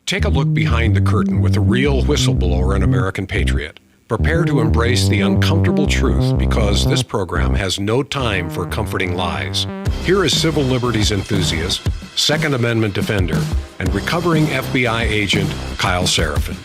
Take a look behind the curtain with a real whistleblower and American patriot. Prepare to embrace the uncomfortable truth because this program has no time for comforting lies. Here is civil liberties enthusiast, Second Amendment defender, and recovering FBI agent Kyle Seraphin.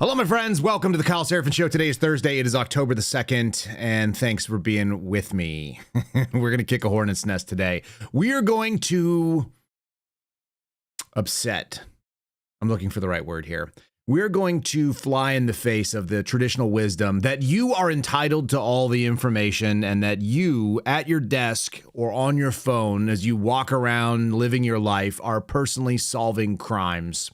Hello, my friends. Welcome to the Kyle Seraphin Show. Today is Thursday. It is October the 2nd, and thanks for being with me. We're going to kick a hornet's nest today. We are going to upset. I'm looking for the right word here. We're going to fly in the face of the traditional wisdom that you are entitled to all the information and that you, at your desk or on your phone, as you walk around living your life, are personally solving crimes.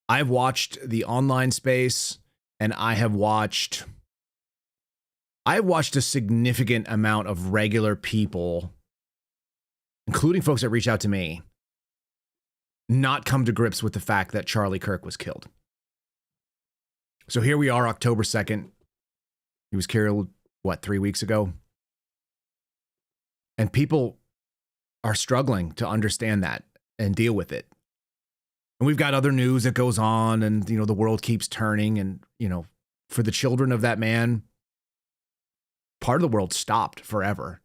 I've watched the online space, and I have watched a significant amount of regular people, including folks that reach out to me, not come to grips with the fact that Charlie Kirk was killed. So here we are, October 2nd. He was killed, 3 weeks ago? And people are struggling to understand that and deal with it. And we've got other news that goes on, and, the world keeps turning. And, for the children of that man, part of the world stopped forever.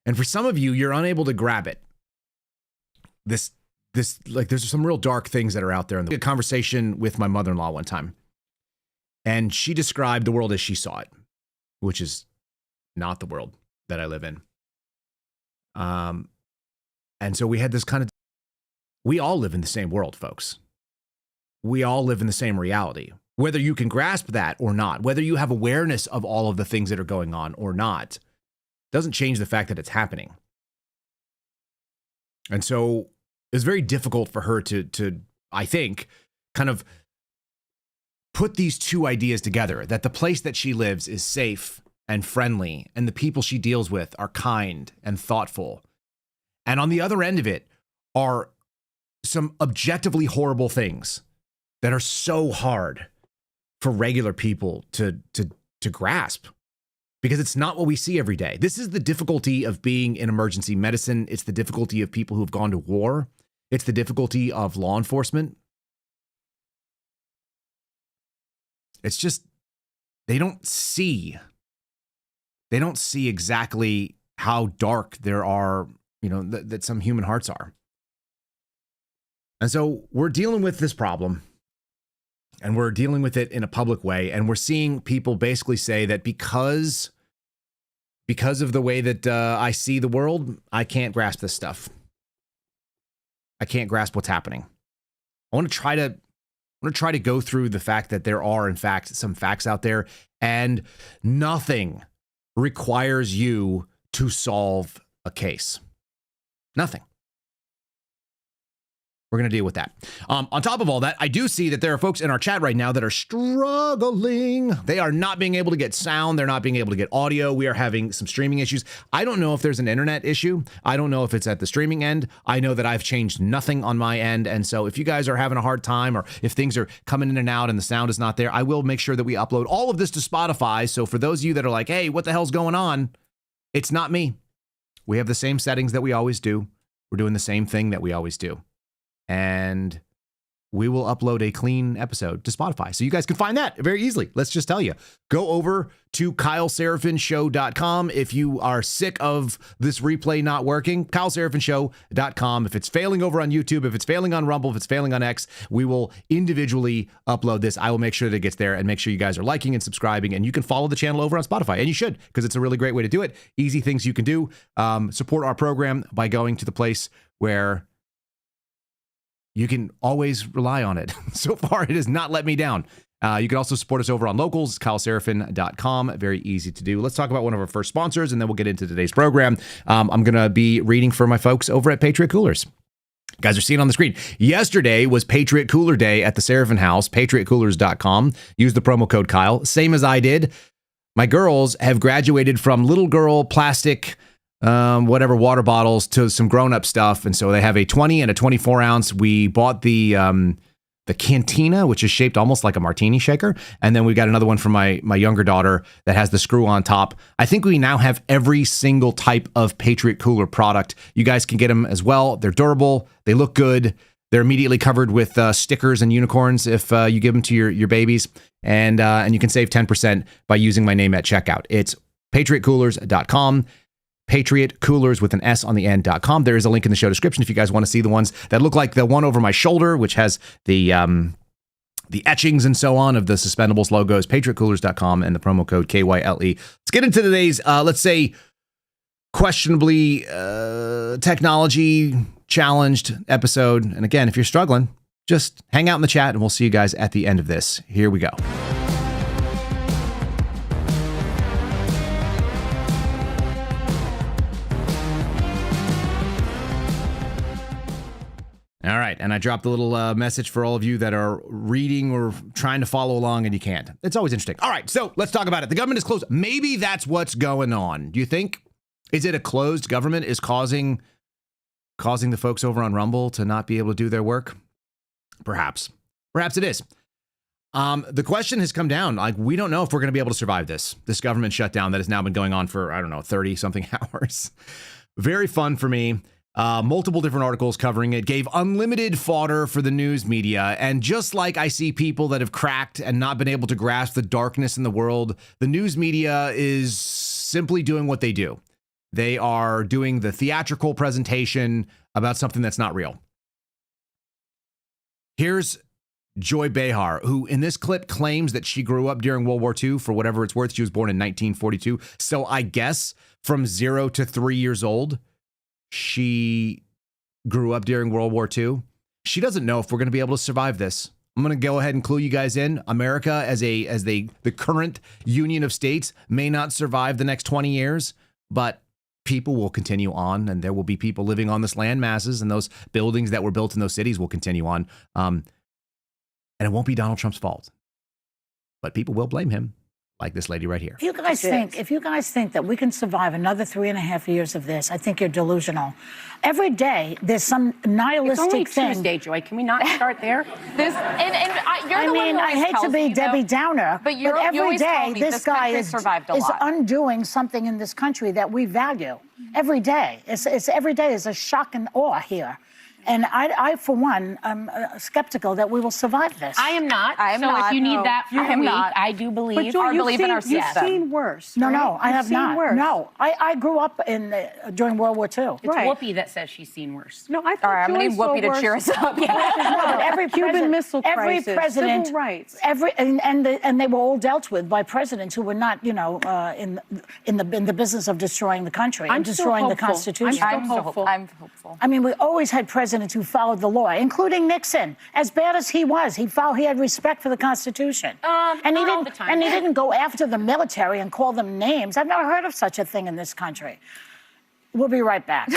And for some of you, you're unable to grab it. There's some real dark things that are out there. And a conversation with my mother-in-law one time, and she described the world as she saw it, which is not the world that I live in. And so we had this kind of, we all live in the same world, folks. We all live in the same reality. Whether you can grasp that or not, whether you have awareness of all of the things that are going on or not, doesn't change the fact that it's happening. And so it's very difficult for her to, I think, kind of put these two ideas together, that the place that she lives is safe and friendly, and the people she deals with are kind and thoughtful. And on the other end of it are some objectively horrible things that are so hard for regular people to grasp, because it's not what we see every day. This is the difficulty of being in emergency medicine. It's the difficulty of people who've gone to war. It's the difficulty of law enforcement. It's just, they don't see exactly how dark there are, that some human hearts are. And so we're dealing with this problem, and we're dealing with it in a public way. And we're seeing people basically say that because of the way that I see the world, I can't grasp this stuff. I can't grasp what's happening. I want to try to go through the fact that there are, in fact, some facts out there, and nothing requires you to solve a case. Nothing. We're going to deal with that. On top of all that, I do see that there are folks in our chat right now that are struggling. They are not being able to get sound. They're not being able to get audio. We are having some streaming issues. I don't know if there's an internet issue. I don't know if it's at the streaming end. I know that I've changed nothing on my end. And so if you guys are having a hard time, or if things are coming in and out and the sound is not there, I will make sure that we upload all of this to Spotify. So for those of you that are like, hey, what the hell's going on? It's not me. We have the same settings that we always do. We're doing the same thing that we always do. And we will upload a clean episode to Spotify, so you guys can find that very easily. Let's just tell you. Go over to KyleSeraphinShow.com if you are sick of this replay not working. KyleSeraphinShow.com. If it's failing over on YouTube, if it's failing on Rumble, if it's failing on X, we will individually upload this. I will make sure that it gets there, and make sure you guys are liking and subscribing, and you can follow the channel over on Spotify, and you should, because it's a really great way to do it. Easy things you can do. Support our program by going to the place where you can always rely on it. So far, it has not let me down. You can also support us over on Locals, KyleSeraphin.com. Very easy to do. Let's talk about one of our first sponsors, and then we'll get into today's program. I'm going to be reading for my folks over at Patriot Coolers. You guys are seeing on the screen. Yesterday was Patriot Cooler Day at the Seraphin House, patriotcoolers.com. Use the promo code Kyle, same as I did. My girls have graduated from little girl plastic water bottles to some grown-up stuff. And so they have a 20 and a 24 ounce. We bought the the Cantina, which is shaped almost like a martini shaker. And then we got another one from my younger daughter that has the screw on top. I think we now have every single type of Patriot Cooler product. You guys can get them as well. They're durable. They look good. They're immediately covered with stickers and unicorns if you give them to your babies. And you can save 10% by using my name at checkout. It's patriotcoolers.com. Patriot Coolers with an S on the end.com. There is a link in the show description if you guys want to see the ones that look like the one over my shoulder, which has the etchings and so on of the Suspendables logos. Patriotcoolers.com and the promo code KYLE. Let's get into today's, let's say, questionably technology challenged episode. And again, if you're struggling, just hang out in the chat and we'll see you guys at the end of this. Here we go. All right, and I dropped a little message for all of you that are reading or trying to follow along and you can't. It's always interesting. All right, so let's talk about it. The government is closed. Maybe that's what's going on. Do you think? Is it a closed government is causing the folks over on Rumble to not be able to do their work? Perhaps. Perhaps it is. The question has come down. Like, we don't know if we're going to be able to survive this government shutdown that has now been going on for, 30-something hours. Very fun for me. Multiple different articles covering it, gave unlimited fodder for the news media. And just like I see people that have cracked and not been able to grasp the darkness in the world, the news media is simply doing what they do. They are doing the theatrical presentation about something that's not real. Here's Joy Behar, who in this clip claims that she grew up during World War II. For whatever it's worth, she was born in 1942. So I guess from 0 to 3 years old, she grew up during World War II. She doesn't know if we're going to be able to survive this. I'm going to go ahead and clue you guys in. America, as the current Union of States, may not survive the next 20 years, but people will continue on, and there will be people living on this land masses, and those buildings that were built in those cities will continue on. And it won't be Donald Trump's fault, but people will blame him. Like this lady right here. If you guys think that we can survive another 3.5 years of this, I think you're delusional. Every day there's some nihilistic it's only thing. Tuesday, Joy. Can we not start there? You're the one who I hate to be Debbie Downer, but every always tell day me this guy is undoing something in this country that we value. Every day, every day is a shock and awe here. And I, for one, am skeptical that we will survive this. I am not. If you need that for a week, I do believe in our system. You've seen worse. No, right? no, I have not. Worse. No, I grew up during World War II. It's Whoopi that says she's seen worse. No, I All right, I'm going to need Whoopi to cheer us up. No, every Cuban Missile Crisis, every president, civil rights, and they were all dealt with by presidents who were not, in the business of destroying the country and destroying the Constitution. I'm hopeful. I mean, we always had presidents who followed the law, including Nixon. As bad as he was, he had respect for the Constitution. And he didn't go after the military and call them names. I've never heard of such a thing in this country. We'll be right back.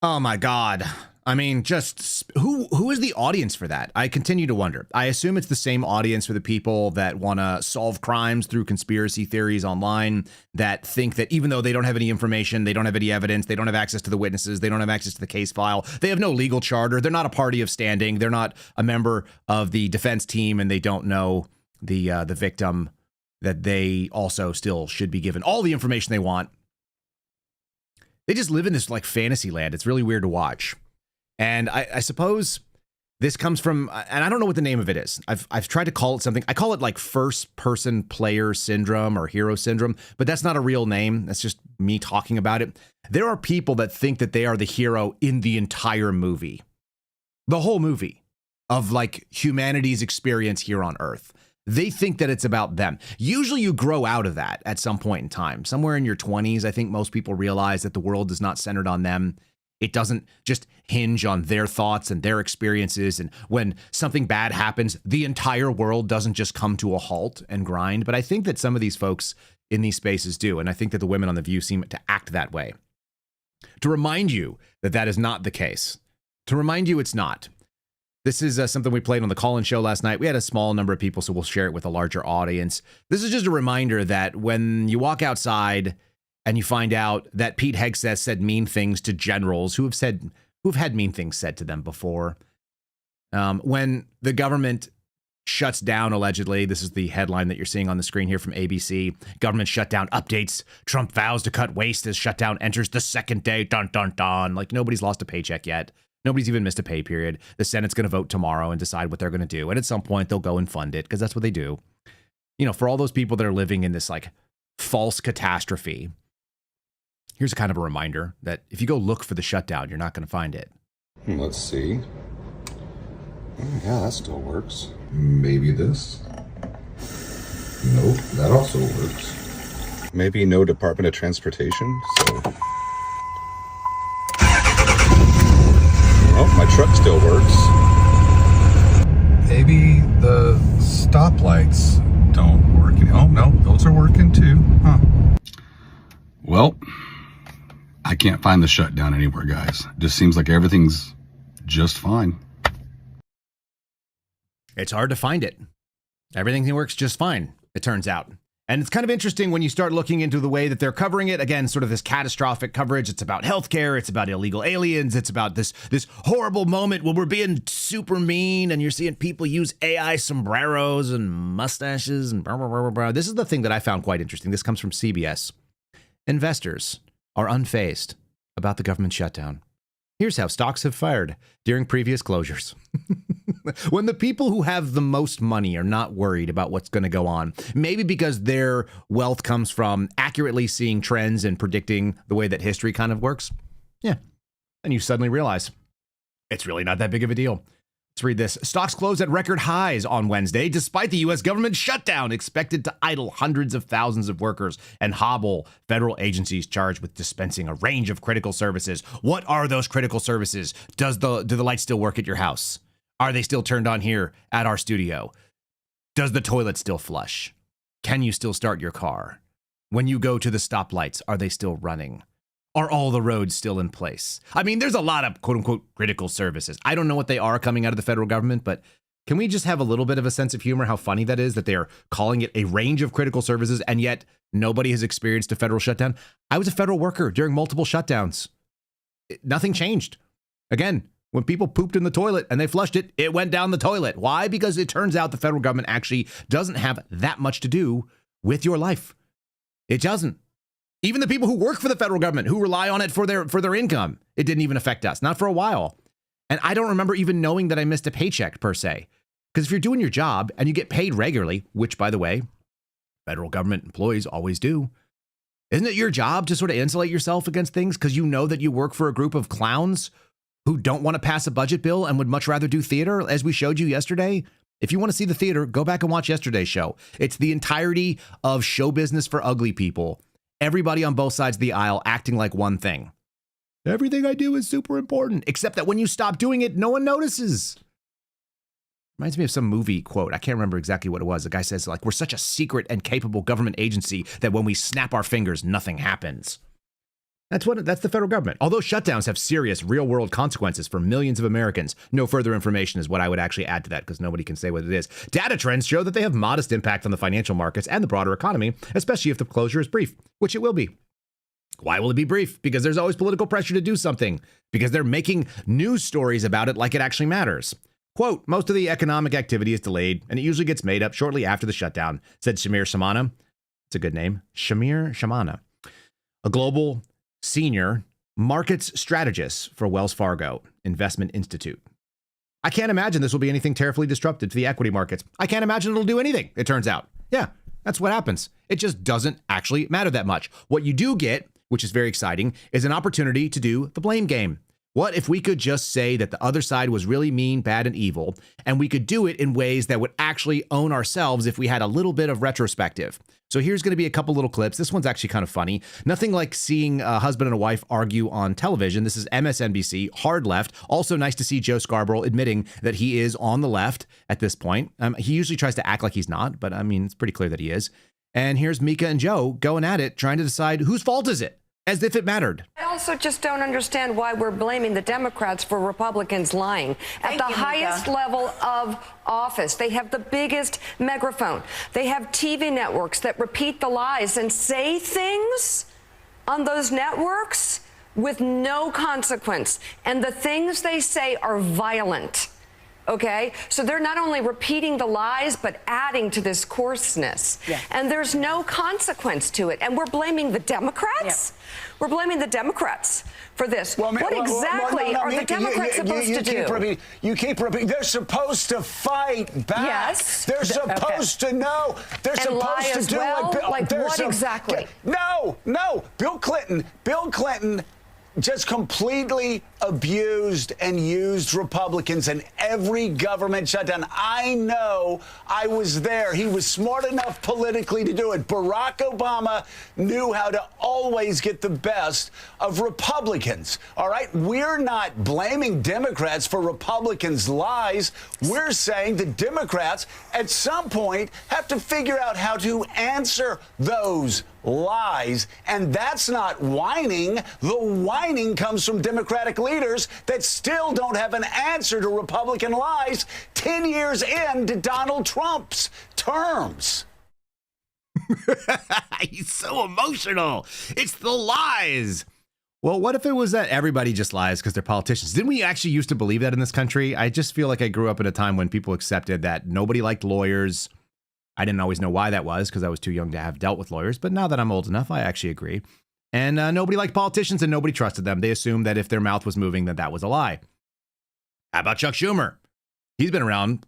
Oh my God. I mean, just who is the audience for that? I continue to wonder. I assume it's the same audience for the people that want to solve crimes through conspiracy theories online, that think that even though they don't have any information, they don't have any evidence, they don't have access to the witnesses, they don't have access to the case file, they have no legal charter, they're not a party of standing, they're not a member of the defense team, and they don't know the victim, that they also still should be given all the information they want. They just live in this like fantasy land. It's really weird to watch. And I suppose this comes from, and I don't know what the name of it is. I've tried to call it something. I call it like first person player syndrome or hero syndrome, but that's not a real name. That's just me talking about it. There are people that think that they are the hero in the entire movie, the whole movie of like humanity's experience here on Earth. They think that it's about them. Usually you grow out of that at some point in time. Somewhere in your 20s, I think most people realize that the world is not centered on them. It doesn't just hinge on their thoughts and their experiences. And when something bad happens, the entire world doesn't just come to a halt and grind. But I think that some of these folks in these spaces do. And I think that the women on The View seem to act that way. To remind you that that is not the case. To remind you it's not. This is something we played on the call-in show last night. We had a small number of people, so we'll share it with a larger audience. This is just a reminder that when you walk outside and you find out that Pete Hegseth said mean things to generals who have had mean things said to them before, When the government shuts down, allegedly, this is the headline that you're seeing on the screen here from ABC, government shutdown updates, Trump vows to cut waste as shutdown enters the second day, dun, dun, dun. Like, nobody's lost a paycheck yet. Nobody's even missed a pay period. The Senate's going to vote tomorrow and decide what they're going to do. And at some point, they'll go and fund it because that's what they do. You know, for all those people that are living in this like false catastrophe, here's kind of a reminder that if you go look for the shutdown, you're not going to find it. Let's see. Yeah, that still works. Maybe this. Nope, that also works. Maybe no Department of Transportation, so... Oh, my truck still works. Maybe the stoplights don't work. Oh, no, those are working too. Huh. Well, I can't find the shutdown anywhere, guys. Just seems like everything's just fine. It's hard to find it. Everything works just fine, it turns out. And it's kind of interesting when you start looking into the way that they're covering it. Again, sort of this catastrophic coverage. It's about healthcare. It's about illegal aliens. It's about this horrible moment where we're being super mean and you're seeing people use AI sombreros and mustaches and blah, blah, blah, blah, blah. This is the thing that I found quite interesting. This comes from CBS. Investors are unfazed about the government shutdown. Here's how stocks have fired during previous closures. When the people who have the most money are not worried about what's going to go on, maybe because their wealth comes from accurately seeing trends and predicting the way that history kind of works. Yeah. And you suddenly realize it's really not that big of a deal. Let's read this. Stocks closed at record highs on Wednesday, despite the U.S. government shutdown expected to idle hundreds of thousands of workers and hobble federal agencies charged with dispensing a range of critical services. What are those critical services? Do the lights still work at your house? Are they still turned on here at our studio? Does the toilet still flush? Can you still start your car? When you go to the stoplights, are they still running? Are all the roads still in place? I mean, there's a lot of quote unquote critical services. I don't know what they are coming out of the federal government, but can we just have a little bit of a sense of humor? How funny that is that they are calling it a range of critical services, and yet nobody has experienced a federal shutdown. I was a federal worker during multiple shutdowns. Nothing changed. Again, when people pooped in the toilet and they flushed it, it went down the toilet. Why? Because it turns out the federal government actually doesn't have that much to do with your life. It doesn't. Even the people who work for the federal government, who rely on it for their income, it didn't even affect us. Not for a while. And I don't remember even knowing that I missed a paycheck per se. Because if you're doing your job and you get paid regularly, which, by the way, federal government employees always do, isn't it your job to sort of insulate yourself against things because you know that you work for a group of clowns who don't want to pass a budget bill and would much rather do theater, as we showed you yesterday? If you want to see the theater, go back and watch yesterday's show. It's the entirety of show business for ugly people. Everybody on both sides of the aisle acting like one thing. Everything I do is super important, except that when you stop doing it, no one notices. Reminds me of some movie quote. I can't remember exactly what it was. The guy says, like, we're such a secret and capable government agency that when we snap our fingers, nothing happens. That's the federal government. Although shutdowns have serious real-world consequences for millions of Americans, no further information is what I would actually add to that because nobody can say what it is. Data trends show that they have modest impact on the financial markets and the broader economy, especially if the closure is brief, which it will be. Why will it be brief? Because there's always political pressure to do something, because they're making news stories about it like it actually matters. Quote, most of the economic activity is delayed, and it usually gets made up shortly after the shutdown, said Shamir Shamana. It's a good name. Shamir Shamana, a global senior markets strategist for Wells Fargo Investment Institute. I can't imagine this will be anything terribly disruptive to the equity markets. I can't imagine it'll do anything, it turns out. Yeah, that's what happens. It just doesn't actually matter that much. What you do get, which is very exciting, is an opportunity to do the blame game. What if we could just say that the other side was really mean, bad, and evil, and we could do it in ways that would actually own ourselves if we had a little bit of retrospective? So here's going to be a couple little clips. This one's actually kind of funny. Nothing like seeing a husband and a wife argue on television. This is MSNBC, hard left. Also nice to see Joe Scarborough admitting that he is on the left at this point. He usually tries to act like he's not, but I mean, it's pretty clear that he is. And here's Mika and Joe going at it, trying to decide whose fault is it, as if it mattered. I also just don't understand why we're blaming the Democrats for Republicans lying. At the highest level of office, they have the biggest megaphone. They have TV networks that repeat the lies and say things on those networks with no consequence. And the things they say are violent. Okay, so they're not only repeating the lies, but adding to this coarseness. Yeah. And there's no consequence to it. And we're blaming the Democrats? Yeah. We're blaming the Democrats for this. What exactly are the Democrats supposed to do? You keep repeating. They're supposed to fight back. Yes. They're supposed to know. They're supposed to do it. Like what exactly? No. Bill Clinton just completely abused and used Republicans in every government shutdown. I know, I was there. He was smart enough politically to do it. Barack Obama knew how to always get the best of Republicans. All right? We're not blaming Democrats for Republicans' lies. We're saying the Democrats at some point have to figure out how to answer those lies. And that's not whining. The whining comes from Democratic leaders that still don't have an answer to Republican lies 10 years into Donald Trump's terms. He's so emotional. It's the lies. Well, what if it was that everybody just lies because they're politicians? Didn't we actually used to believe that in this country? I just feel like I grew up in a time when people accepted that nobody liked lawyers. I didn't always know why that was because I was too young to have dealt with lawyers. But now that I'm old enough, I actually agree. And nobody liked politicians and nobody trusted them. They assumed that if their mouth was moving, that that was a lie. How about Chuck Schumer? He's been around.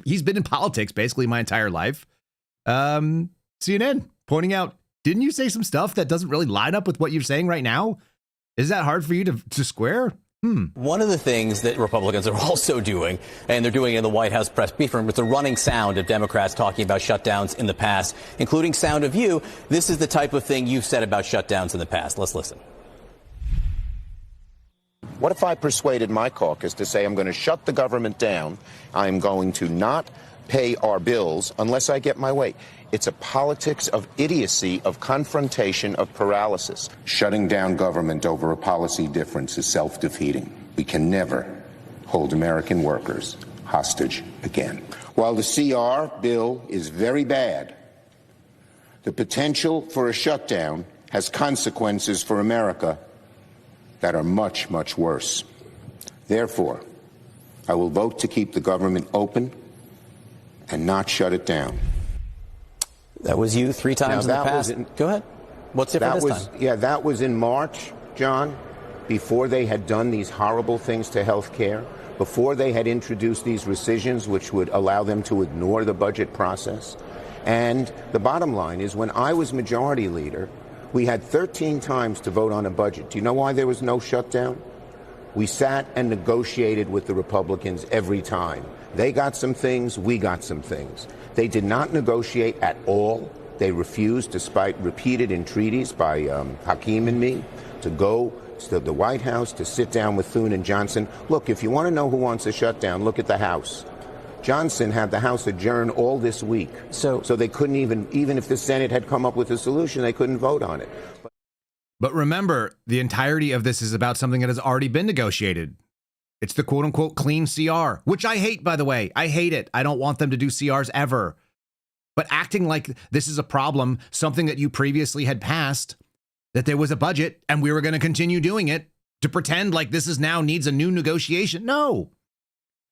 He's been in politics basically my entire life. CNN pointing out, didn't you say some stuff that doesn't really line up with what you're saying right now? Is that hard for you to square? One of the things that Republicans are also doing, and they're doing in the White House press briefing, with the running sound of Democrats talking about shutdowns in the past, including sound of you. This is the type of thing you've said about shutdowns in the past. Let's listen. What if I persuaded my caucus to say I'm going to shut the government down? I'm going to not pay our bills unless I get my way. It's a politics of idiocy, of confrontation, of paralysis. Shutting down government over a policy difference is self-defeating. We can never hold American workers hostage again. While the CR bill is very bad, the potential for a shutdown has consequences for America that are much, much worse. Therefore, I will vote to keep the government open and not shut it down. That was you 3 times in the past. Go ahead. What's different this time? Yeah, that was in March, John, before they had done these horrible things to health care, before they had introduced these rescissions which would allow them to ignore the budget process. And the bottom line is, when I was majority leader, we had 13 times to vote on a budget. Do you know why there was no shutdown? We sat and negotiated with the Republicans every time. They got some things, we got some things. They did not negotiate at all. They refused, despite repeated entreaties by Hakeem and me, to go to the White House to sit down with Thune and Johnson. Look, if you want to know who wants a shutdown, look at the House. Johnson had the House adjourn all this week. So they couldn't even if the Senate had come up with a solution, they couldn't vote on it. But remember, the entirety of this is about something that has already been negotiated. It's the quote unquote clean CR, which I hate, by the way. I hate it. I don't want them to do CRs ever. But acting like this is a problem, something that you previously had passed, that there was a budget and we were going to continue doing it, to pretend like this is now needs a new negotiation. No.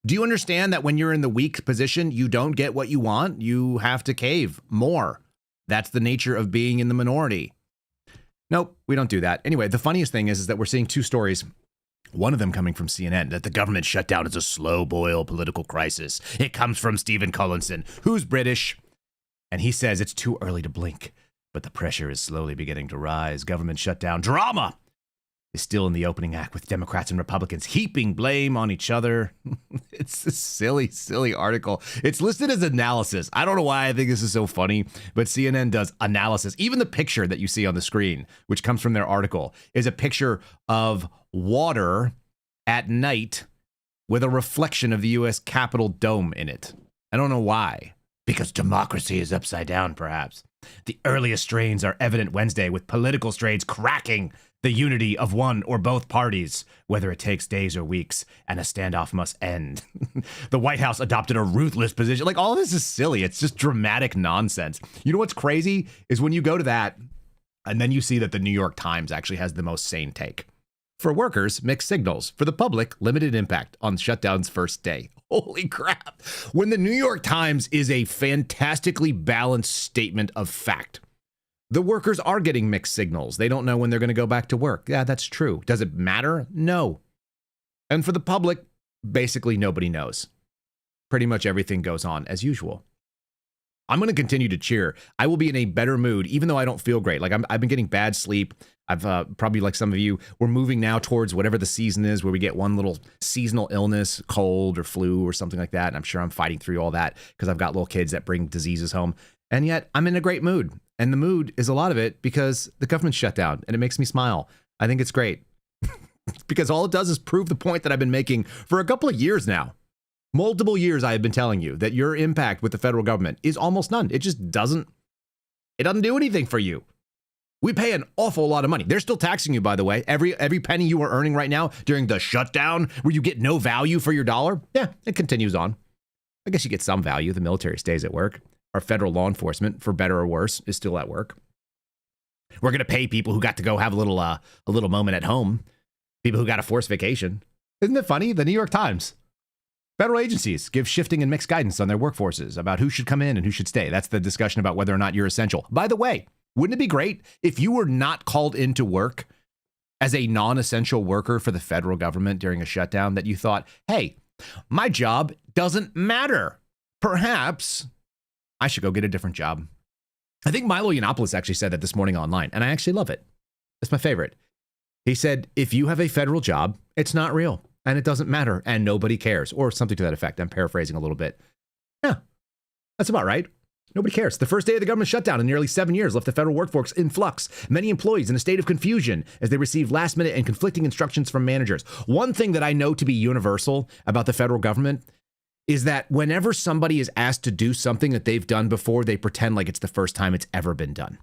Do you understand that when you're in the weak position, you don't get what you want? You have to cave more. That's the nature of being in the minority. Nope, we don't do that. Anyway, the funniest thing is that we're seeing 2 stories. One of them coming from CNN, that the government shutdown is a slow boil political crisis. It comes from Stephen Collinson, who's British. And he says it's too early to blink, but the pressure is slowly beginning to rise. Government shutdown drama is still in the opening act, with Democrats and Republicans heaping blame on each other. It's a silly, silly article. It's listed as analysis. I don't know why I think this is so funny, but CNN does analysis. Even the picture that you see on the screen, which comes from their article, is a picture of water at night with a reflection of the U.S. Capitol dome in it. I don't know why. Because democracy is upside down, perhaps. The earliest strains are evident Wednesday, with political strains cracking the unity of one or both parties, whether it takes days or weeks, and a standoff must end. The White House adopted a ruthless position. Like, all of this is silly. It's just dramatic nonsense. You know what's crazy is when you go to that, and then you see that the New York Times actually has the most sane take. For workers, mixed signals. For the public, limited impact on shutdown's first day. Holy crap. When the New York Times is a fantastically balanced statement of fact. The workers are getting mixed signals. They don't know when they're going to go back to work. Yeah, that's true. Does it matter? No. And for the public, basically nobody knows. Pretty much everything goes on as usual. I'm going to continue to cheer. I will be in a better mood, even though I don't feel great. Like I've been getting bad sleep. I've probably, like some of you, we're moving now towards whatever the season is where we get one little seasonal illness, cold or flu or something like that. And I'm sure I'm fighting through all that because I've got little kids that bring diseases home. And yet I'm in a great mood. And the mood is a lot of it because the government's shut down and it makes me smile. I think it's great because all it does is prove the point that I've been making for a couple of years now. Multiple years I have been telling you that your impact with the federal government is almost none. It just doesn't do anything for you. We pay an awful lot of money. They're still taxing you, by the way. Every penny you are earning right now during the shutdown where you get no value for your dollar. Yeah, it continues on. I guess you get some value. The military stays at work. Our federal law enforcement, for better or worse, is still at work. We're going to pay people who got to go have a little moment at home. People who got a forced vacation. Isn't it funny? The New York Times. Federal agencies give shifting and mixed guidance on their workforces about who should come in and who should stay. That's the discussion about whether or not you're essential. By the way, wouldn't it be great if you were not called into work as a non-essential worker for the federal government during a shutdown, that you thought, hey, my job doesn't matter. Perhaps I should go get a different job. I think Milo Yiannopoulos actually said that this morning online, and I actually love it. It's my favorite. He said, if you have a federal job, it's not real. And it doesn't matter, and nobody cares, or something to that effect. I'm paraphrasing a little bit. Yeah, that's about right. Nobody cares. The first day of the government shutdown in nearly 7 years left the federal workforce in flux, many employees in a state of confusion as they received last-minute and conflicting instructions from managers. One thing that I know to be universal about the federal government is that whenever somebody is asked to do something that they've done before, they pretend like it's the first time it's ever been done.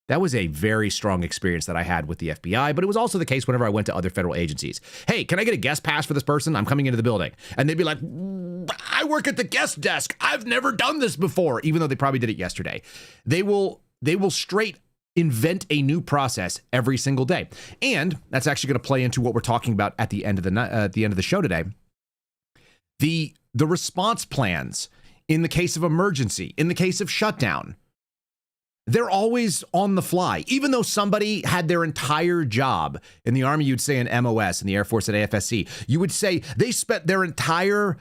That was a very strong experience that I had with the FBI, but it was also the case whenever I went to other federal agencies. Hey, can I get a guest pass for this person? I'm coming into the building. And they'd be like, I work at the guest desk. I've never done this before, even though they probably did it yesterday. They will straight invent a new process every single day. And that's actually going to play into what we're talking about at the end of the show today. The response plans in the case of emergency, in the case of shutdown, they're always on the fly. Even though somebody had their entire job in the Army, you'd say an MOS, in the Air Force at AFSC, you would say they spent their entire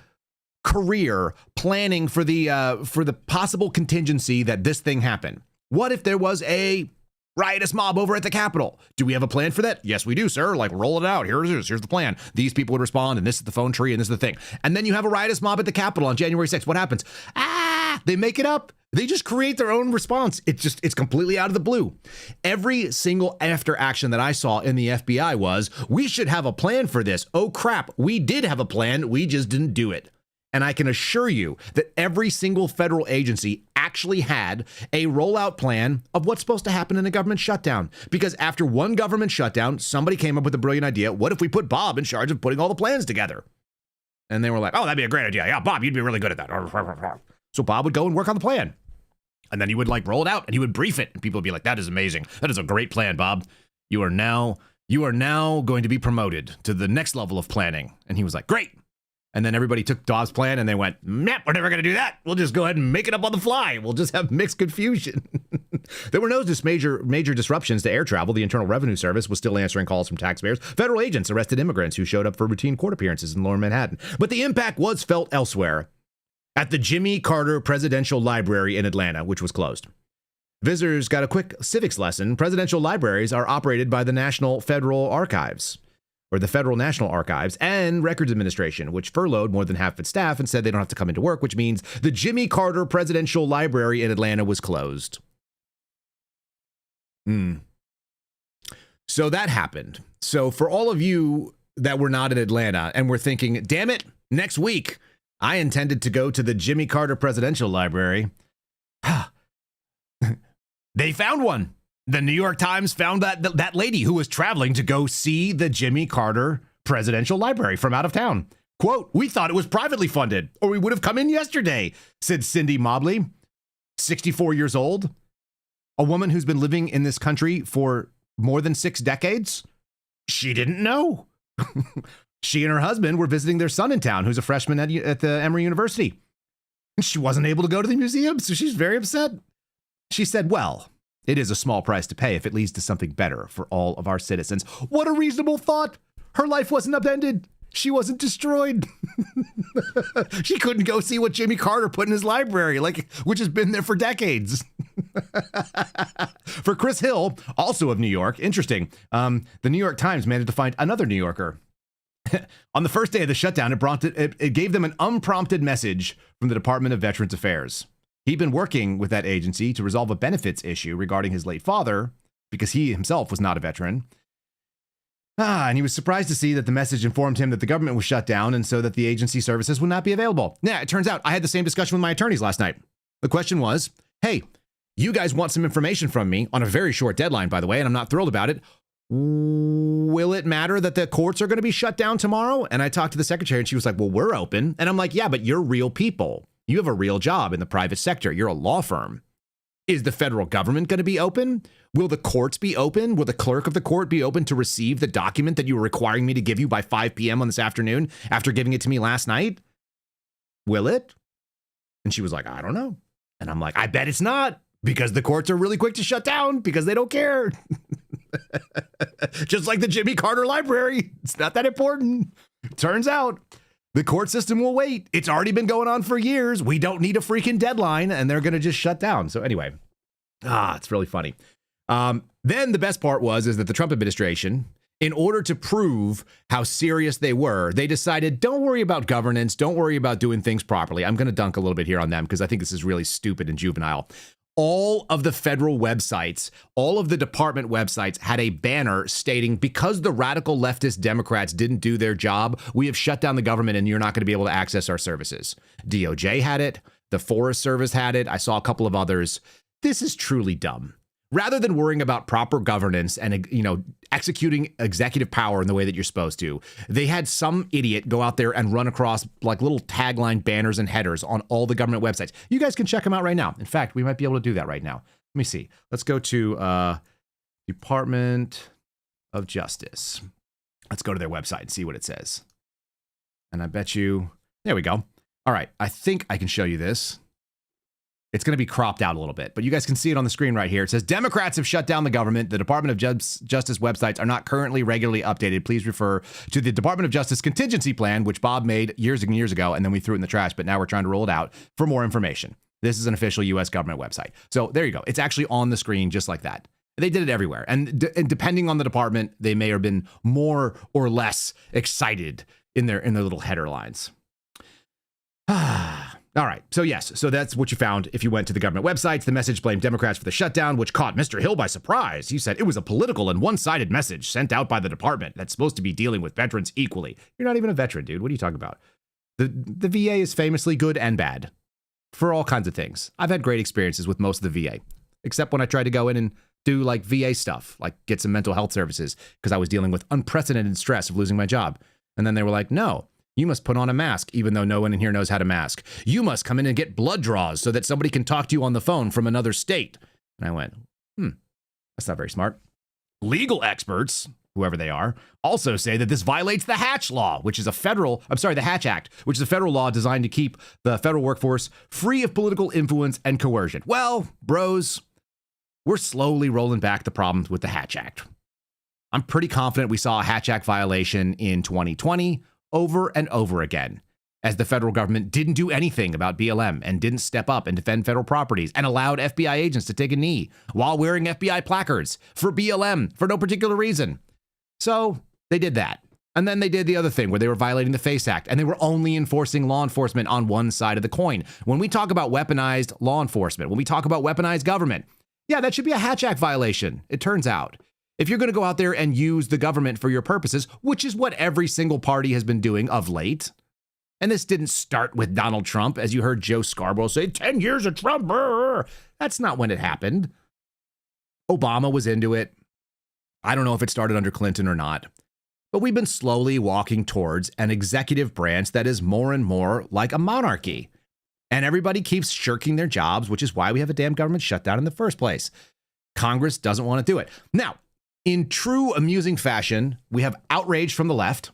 career planning for the possible contingency that this thing happened. What if there was a riotous mob over at the Capitol? Do we have a plan for that? Yes, we do, sir. Like, roll it out. Here's the plan. These people would respond, and this is the phone tree, and this is the thing. And then you have a riotous mob at the Capitol on January 6th. What happens? They make it up. They just create their own response. It's completely out of the blue. Every single after action that I saw in the FBI was, we should have a plan for this. Oh, crap. We did have a plan. We just didn't do it. And I can assure you that every single federal agency actually had a rollout plan of what's supposed to happen in a government shutdown. Because after one government shutdown, somebody came up with a brilliant idea. What if we put Bob in charge of putting all the plans together? And they were like, oh, that'd be a great idea. Yeah, Bob, you'd be really good at that. So Bob would go and work on the plan. And then he would like roll it out and he would brief it. And people would be like, that is amazing. That is a great plan, Bob. You are now going to be promoted to the next level of planning. And he was like, great. And then everybody took Bob's plan and they went, yep, we're never going to do that. We'll just go ahead and make it up on the fly. We'll just have mixed confusion. There were no major disruptions to air travel. The Internal Revenue Service was still answering calls from taxpayers. Federal agents arrested immigrants who showed up for routine court appearances in Lower Manhattan. But the impact was felt elsewhere. At the Jimmy Carter Presidential Library in Atlanta, which was closed. Visitors got a quick civics lesson. Presidential libraries are operated by the National Federal Archives, or the Federal National Archives and Records Administration, which furloughed more than half its staff and said they don't have to come into work, which means the Jimmy Carter Presidential Library in Atlanta was closed. So that happened. So for all of you that were not in Atlanta and were thinking, damn it, next week, I intended to go to the Jimmy Carter Presidential Library. They found one. The New York Times found that lady who was traveling to go see the Jimmy Carter Presidential Library from out of town. Quote, we thought it was privately funded, or we would have come in yesterday, said Cindy Mobley, 64 years old, a woman who's been living in this country for more than 6 decades. She didn't know. She and her husband were visiting their son in town, who's a freshman at the Emory University. And she wasn't able to go to the museum, so she's very upset. She said, well, it is a small price to pay if it leads to something better for all of our citizens. What a reasonable thought. Her life wasn't upended. She wasn't destroyed. She couldn't go see what Jimmy Carter put in his library, which has been there for decades. For Chris Hill, also of New York, interesting. The New York Times managed to find another New Yorker. On the first day of the shutdown, it gave them an unprompted message from the Department of Veterans Affairs. He'd been working with that agency to resolve a benefits issue regarding his late father because he himself was not a veteran. And he was surprised to see that the message informed him that the government was shut down and so that the agency services would not be available. Yeah, it turns out I had the same discussion with my attorneys last night. The question was, hey, you guys want some information from me on a very short deadline, by the way, and I'm not thrilled about it. Will it matter that the courts are going to be shut down tomorrow? And I talked to the secretary and she was like, well, we're open. And I'm like, yeah, but you're real people. You have a real job in the private sector. You're a law firm. Is the federal government going to be open? Will the courts be open? Will the clerk of the court be open to receive the document that you were requiring me to give you by 5 p.m. on this afternoon after giving it to me last night? Will it? And she was like, I don't know. And I'm like, I bet it's not, because the courts are really quick to shut down because they don't care. Just like the Jimmy Carter Library. It's not that important. Turns out the court system will wait. It's already been going on for years. We don't need a freaking deadline, and they're going to just shut down. So anyway, it's really funny. Then the best part is that the Trump administration, in order to prove how serious they were, they decided, don't worry about governance. Don't worry about doing things properly. I'm going to dunk a little bit here on them because I think this is really stupid and juvenile. All of the federal websites, all of the department websites had a banner stating, because the radical leftist Democrats didn't do their job, we have shut down the government and you're not going to be able to access our services. DOJ had it. The Forest Service had it. I saw a couple of others. This is truly dumb. Rather than worrying about proper governance and, executing executive power in the way that you're supposed to, they had some idiot go out there and run across little tagline banners and headers on all the government websites. You guys can check them out right now. In fact, we might be able to do that right now. Let me see. Let's go to Department of Justice. Let's go to their website and see what it says. And I bet you, there we go. All right. I think I can show you this. It's going to be cropped out a little bit, but you guys can see it on the screen right here. It says, Democrats have shut down the government. The Department of Justice websites are not currently regularly updated. Please refer to the Department of Justice contingency plan, which Bob made years and years ago, and then we threw it in the trash, but now we're trying to roll it out for more information. This is an official U.S. government website. So there you go. It's actually on the screen just like that. They did it everywhere. And depending on the department, they may have been more or less excited in their little header lines. All right. So yes. So that's what you found if you went to the government websites. The message blamed Democrats for the shutdown, which caught Mr. Hill by surprise. He said it was a political and one-sided message sent out by the department that's supposed to be dealing with veterans equally. You're not even a veteran, dude. What are you talking about? The VA is famously good and bad for all kinds of things. I've had great experiences with most of the VA, except when I tried to go in and do VA stuff, get some mental health services because I was dealing with unprecedented stress of losing my job. And then they were like, no. You must put on a mask, even though no one in here knows how to mask. You must come in and get blood draws so that somebody can talk to you on the phone from another state. And I went, that's not very smart. Legal experts, whoever they are, also say that this violates the Hatch Law, which is the Hatch Act, which is a federal law designed to keep the federal workforce free of political influence and coercion. Well, bros, we're slowly rolling back the problems with the Hatch Act. I'm pretty confident we saw a Hatch Act violation in 2020. Over and over again, as the federal government didn't do anything about BLM and didn't step up and defend federal properties and allowed FBI agents to take a knee while wearing FBI placards for BLM for no particular reason. So they did that. And then they did the other thing where they were violating the FACE Act and they were only enforcing law enforcement on one side of the coin. When we talk about weaponized law enforcement, when we talk about weaponized government, yeah, that should be a Hatch Act violation, it turns out. If you're going to go out there and use the government for your purposes, which is what every single party has been doing of late, and this didn't start with Donald Trump, as you heard Joe Scarborough say, 10 years of Trump, that's not when it happened. Obama was into it. I don't know if it started under Clinton or not, but we've been slowly walking towards an executive branch that is more and more like a monarchy. And everybody keeps shirking their jobs, which is why we have a damn government shutdown in the first place. Congress doesn't want to do it. Now, In true amusing fashion, we have outrage from the left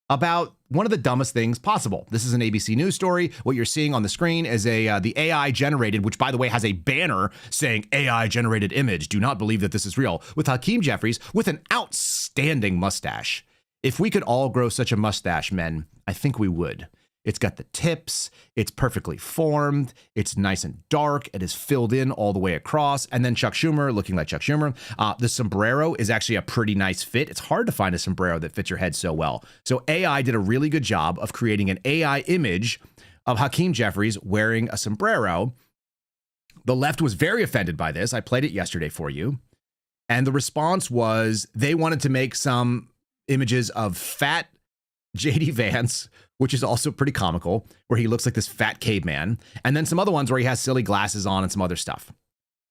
about one of the dumbest things possible. This is an ABC News story. What you're seeing on the screen is the AI generated, which by the way has a banner saying AI generated image. Do not believe that this is real, with Hakeem Jeffries with an outstanding mustache. If we could all grow such a mustache, men, I think we would. It's got the tips, it's perfectly formed, it's nice and dark, it is filled in all the way across, and then Chuck Schumer, looking like Chuck Schumer. The sombrero is actually a pretty nice fit. It's hard to find a sombrero that fits your head so well. So AI did a really good job of creating an AI image of Hakeem Jeffries wearing a sombrero. The left was very offended by this. I played it yesterday for you. And the response was they wanted to make some images of fat JD Vance, which is also pretty comical, where he looks like this fat caveman, and then some other ones where he has silly glasses on and some other stuff.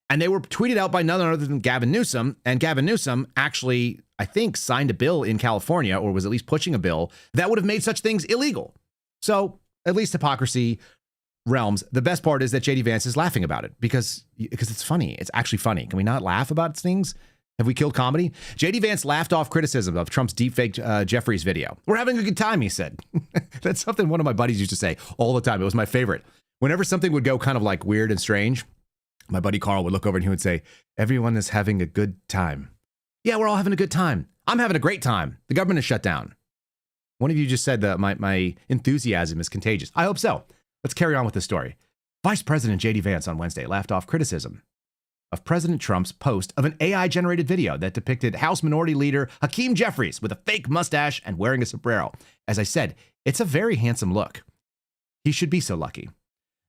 And they were tweeted out by none other than Gavin Newsom, and Gavin Newsom actually, I think, signed a bill in California, or was at least pushing a bill, that would have made such things illegal. So, at least hypocrisy realms. The best part is that JD Vance is laughing about it, because it's funny. It's actually funny. Can we not laugh about things? Have we killed comedy? JD Vance laughed off criticism of Trump's deepfake Jeffries video. We're having a good time, he said. That's something one of my buddies used to say all the time. It was my favorite. Whenever something would go kind of like weird and strange, my buddy Carl would look over and he would say, everyone is having a good time. Yeah, we're all having a good time. I'm having a great time. The government is shut down. One of you just said that my enthusiasm is contagious. I hope so. Let's carry on with the story. Vice President JD Vance on Wednesday laughed off criticism of President Trump's post of an AI-generated video that depicted House Minority Leader Hakeem Jeffries with a fake mustache and wearing a sombrero. As I said, it's a very handsome look. He should be so lucky.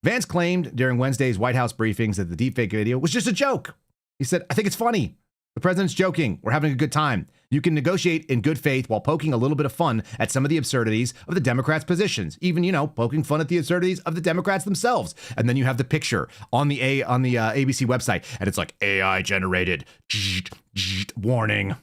Vance claimed during Wednesday's White House briefings that the deepfake video was just a joke. He said, I think it's funny. The president's joking. We're having a good time. You can negotiate in good faith while poking a little bit of fun at some of the absurdities of the Democrats' positions. Even, poking fun at the absurdities of the Democrats themselves. And then you have the picture on the ABC website, and it's like AI generated warning.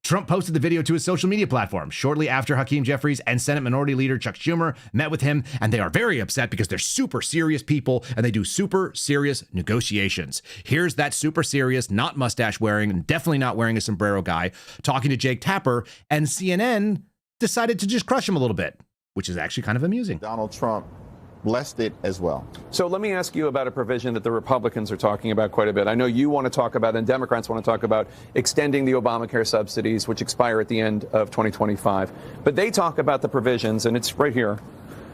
Trump posted the video to his social media platform shortly after Hakeem Jeffries and Senate Minority Leader Chuck Schumer met with him, and they are very upset because they're super serious people and they do super serious negotiations. Here's that super serious, not mustache wearing, and definitely not wearing a sombrero guy talking to Jake Tapper, and CNN decided to just crush him a little bit, which is actually kind of amusing. Donald Trump blessed it as well. So let me ask you about a provision that the Republicans are talking about quite a bit. I know you want to talk about, and Democrats want to talk about, extending the Obamacare subsidies, which expire at the end of 2025. But they talk about the provisions, and it's right here,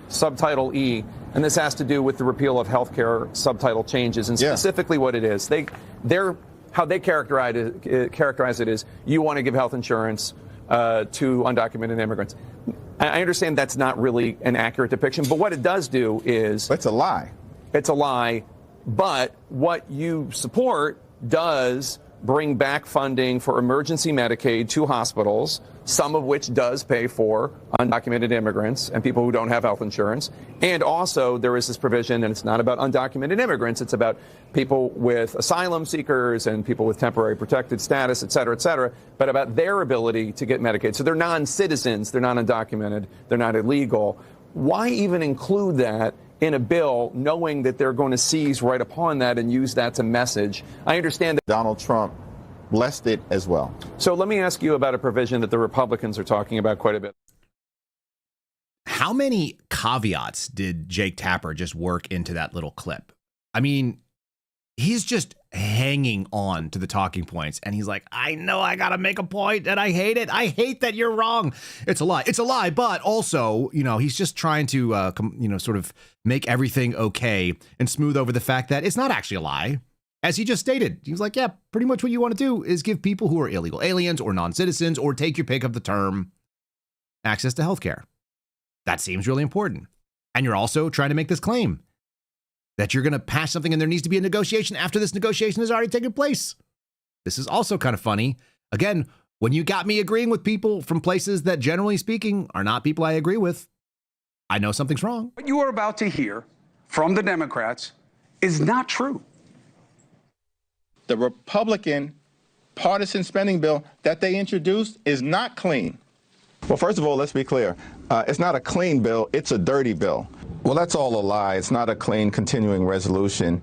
subtitle E, and this has to do with the repeal of health care subtitle changes, and specifically what it is. How they characterize it is you want to give health insurance to undocumented immigrants. I understand that's not really an accurate depiction, but what it does do is... It's a lie. It's a lie, but what you support does bring back funding for emergency Medicaid to hospitals, some of which does pay for undocumented immigrants and people who don't have health insurance. And also there is this provision, and it's not about undocumented immigrants, it's about people with asylum seekers and people with temporary protected status, et cetera, but about their ability to get Medicaid. So they're non-citizens, they're not undocumented, they're not illegal. Why even include that in a bill, knowing that they're going to seize right upon that and use that to message? I understand that Donald Trump blessed it as well. So let me ask you about a provision that the Republicans are talking about quite a bit. How many caveats did Jake Tapper just work into that little clip? I mean, he's just hanging on to the talking points, and he's like, I know I gotta make a point, and I hate it. I hate that you're wrong. It's a lie. It's a lie, but also, he's just trying to, sort of make everything okay and smooth over the fact that it's not actually a lie. As he just stated, he was like, yeah, pretty much what you want to do is give people who are illegal aliens or non-citizens, or take your pick of the term, access to healthcare. That seems really important. And you're also trying to make this claim that you're going to pass something and there needs to be a negotiation after this negotiation has already taken place. This is also kind of funny. Again, when you got me agreeing with people from places that, generally speaking, are not people I agree with, I know something's wrong. What you are about to hear from the Democrats is not true. The Republican partisan spending bill that they introduced is not clean. Well, first of all, let's be clear. It's not a clean bill. It's a dirty bill. Well, that's all a lie. It's not a clean continuing resolution.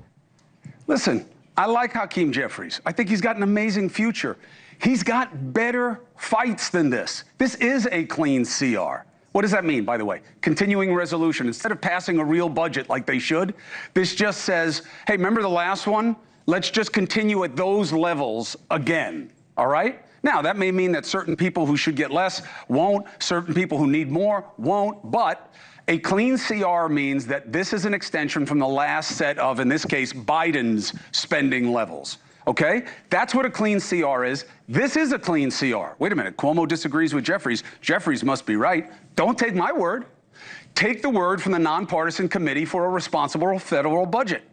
Listen, I like Hakeem Jeffries. I think he's got an amazing future. He's got better fights than this. This is a clean CR. What does that mean, by the way? Continuing resolution. Instead of passing a real budget like they should, this just says, hey, remember the last one? Let's just continue at those levels again, all right? Now, that may mean that certain people who should get less won't, certain people who need more won't, but a clean CR means that this is an extension from the last set of, in this case, Biden's spending levels. Okay? That's what a clean CR is. This is a clean CR. Wait a minute. Cuomo disagrees with Jeffries. Jeffries must be right. Don't take my word. Take the word from the nonpartisan committee for a responsible federal budget.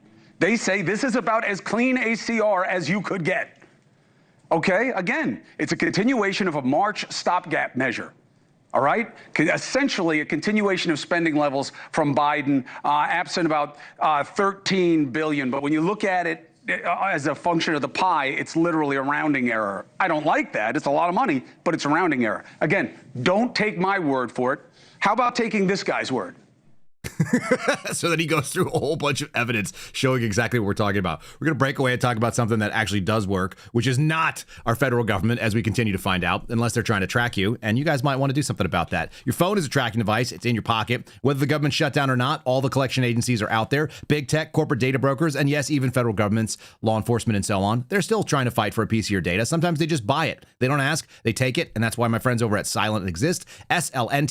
They say this is about as clean a CR as you could get. Okay? Again, it's a continuation of a March stopgap measure. All right? Essentially a continuation of spending levels from Biden, absent about $13 billion. But when you look at it as a function of the pie, it's literally a rounding error. I don't like that. It's a lot of money, but it's a rounding error. Again, don't take my word for it. How about taking this guy's word? So then he goes through a whole bunch of evidence showing exactly what we're talking about. We're going to break away and talk about something that actually does work, which is not our federal government, as we continue to find out, unless they're trying to track you. And you guys might want to do something about that. Your phone is a tracking device. It's in your pocket. Whether the government shut down or not, all the collection agencies are out there. Big tech, corporate data brokers, and yes, even federal governments, law enforcement, and so on. They're still trying to fight for a piece of your data. Sometimes they just buy it. They don't ask. They take it. And that's why my friends over at Silent exist. slnt.com/KYLE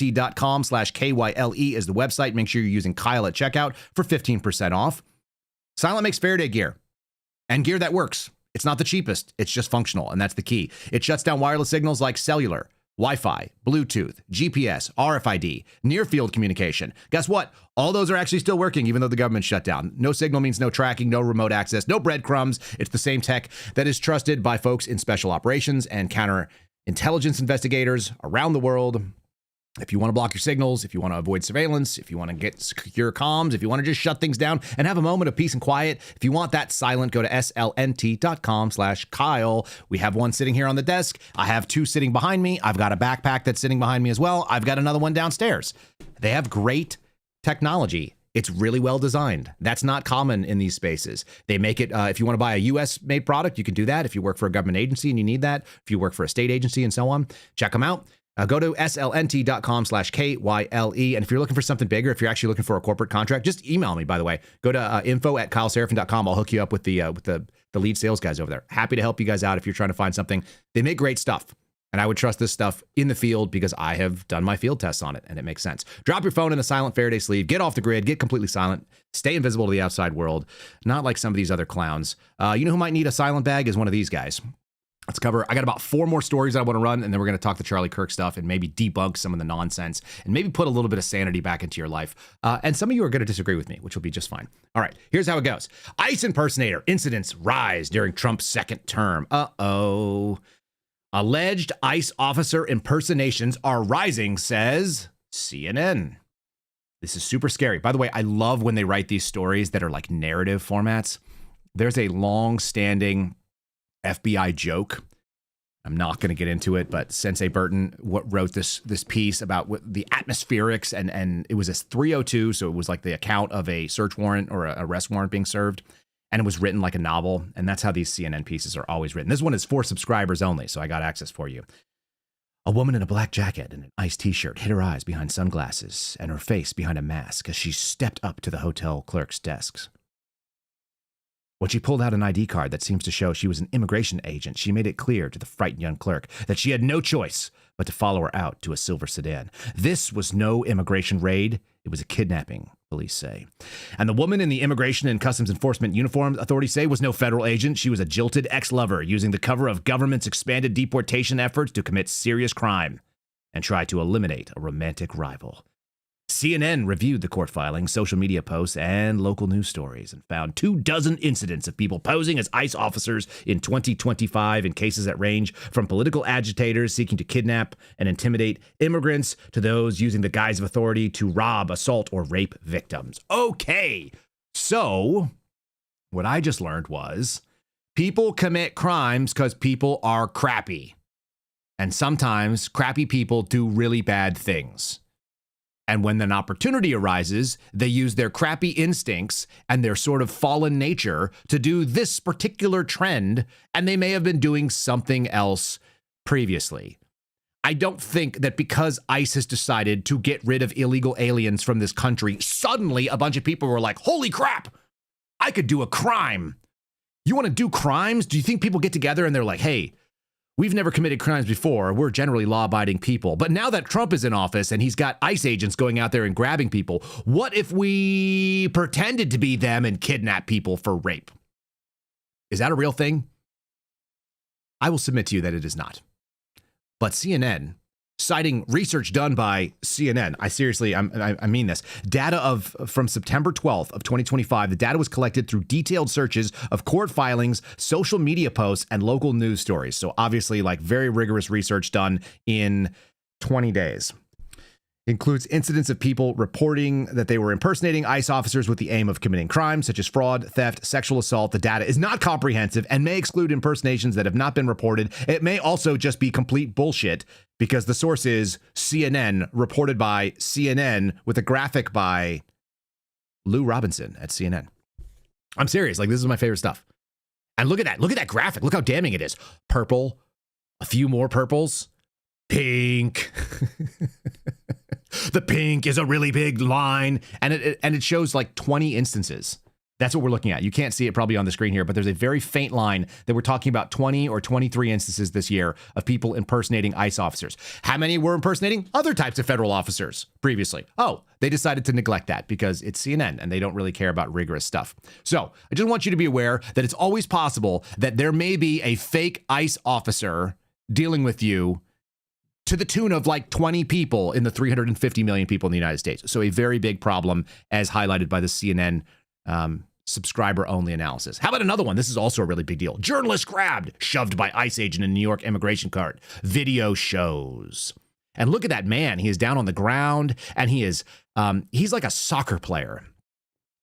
is the website. Make sure you're using Kyle at checkout for 15% off. Silent makes Faraday gear and gear that works. It's not the cheapest. It's just functional, and that's the key. It shuts down wireless signals like cellular, Wi-Fi, Bluetooth, GPS, RFID, near-field communication. Guess what? All those are actually still working, even though the government shut down. No signal means no tracking, no remote access, no breadcrumbs. It's the same tech that is trusted by folks in special operations and counterintelligence investigators around the world. If you want to block your signals, if you want to avoid surveillance, if you want to get secure comms, if you want to just shut things down and have a moment of peace and quiet, if you want that silent, go to slnt.com/Kyle. We have one sitting here on the desk. I have two sitting behind me. I've got a backpack that's sitting behind me as well. I've got another one downstairs. They have great technology. It's really well designed. That's not common in these spaces. They make it, if you want to buy a US made product, you can do that. If you work for a government agency and you need that, if you work for a state agency and so on, check them out. Go to slnt.com/KYLE. And if you're looking for something bigger, if you're actually looking for a corporate contract, just email me, by the way. Go to info@kyleserafin.com. I'll hook you up with the lead sales guys over there. Happy to help you guys out if you're trying to find something. They make great stuff. And I would trust this stuff in the field because I have done my field tests on it and it makes sense. Drop your phone in a silent Faraday sleeve. Get off the grid. Get completely silent. Stay invisible to the outside world. Not like some of these other clowns. You know who might need a silent bag is one of these guys. Let's cover, I got about 4 more stories I want to run, and then we're going to talk the Charlie Kirk stuff and maybe debunk some of the nonsense and maybe put a little bit of sanity back into your life. And some of you are going to disagree with me, which will be just fine. All right, here's how it goes. ICE impersonator incidents rise during Trump's second term. Uh-oh. Alleged ICE officer impersonations are rising, says CNN. This is super scary. By the way, I love when they write these stories that are like narrative formats. There's a long-standing FBI joke. I'm not going to get into it, but Sensei Burton wrote this piece about the atmospherics, and it was a 302, so it was like the account of a search warrant or a arrest warrant being served, and it was written like a novel, and that's how these CNN pieces are always written. This one is for subscribers only, so I got access for you. A woman in a black jacket and an ICE t-shirt hid her eyes behind sunglasses and her face behind a mask as she stepped up to the hotel clerk's desks. When she pulled out an ID card that seems to show she was an immigration agent, she made it clear to the frightened young clerk that she had no choice but to follow her out to a silver sedan. This was no immigration raid. It was a kidnapping, police say. And the woman in the Immigration and Customs Enforcement uniform, authorities say, was no federal agent. She was a jilted ex-lover using the cover of government's expanded deportation efforts to commit serious crime and try to eliminate a romantic rival. CNN reviewed the court filing, social media posts, and local news stories and found 24 incidents of people posing as ICE officers in 2025 in cases that range from political agitators seeking to kidnap and intimidate immigrants to those using the guise of authority to rob, assault, or rape victims. Okay, so what I just learned was people commit crimes because people are crappy. And sometimes crappy people do really bad things. And when an opportunity arises, they use their crappy instincts and their sort of fallen nature to do this particular trend, and they may have been doing something else previously. I don't think that because ICE has decided to get rid of illegal aliens from this country, suddenly a bunch of people were like, holy crap, I could do a crime. You want to do crimes? Do you think people get together and they're like, hey, we've never committed crimes before. We're generally law-abiding people. But now that Trump is in office and he's got ICE agents going out there and grabbing people, what if we pretended to be them and kidnap people for rape? Is that a real thing? I will submit to you that it is not. But CNN, citing research done by CNN, I mean this, data from September 12th of 2025, the data was collected through detailed searches of court filings, social media posts, and local news stories. So obviously, like, very rigorous research done in 20 days. Includes incidents of people reporting that they were impersonating ICE officers with the aim of committing crimes such as fraud, theft, sexual assault. The data is not comprehensive and may exclude impersonations that have not been reported. It may also just be complete bullshit because the source is CNN, reported by CNN, with a graphic by Lou Robinson at CNN. I'm serious. Like, this is my favorite stuff. And look at that. Look at that graphic. Look how damning it is. Purple, a few more purples, pink. The pink is a really big line, and it shows like 20 instances. That's what we're looking at. You can't see it probably on the screen here, but there's a very faint line that we're talking about 20 or 23 instances this year of people impersonating ICE officers. How many were impersonating other types of federal officers previously? Oh, they decided to neglect that because it's CNN and they don't really care about rigorous stuff. So I just want you to be aware that it's always possible that there may be a fake ICE officer dealing with you to the tune of like 20 people in the 350 million people in the United States. So a very big problem, as highlighted by the CNN subscriber-only analysis. How about another one? This is also a really big deal. Journalist grabbed, shoved by ICE agent in New York immigration court. Video shows. And look at that man. He is down on the ground, and he's like a soccer player.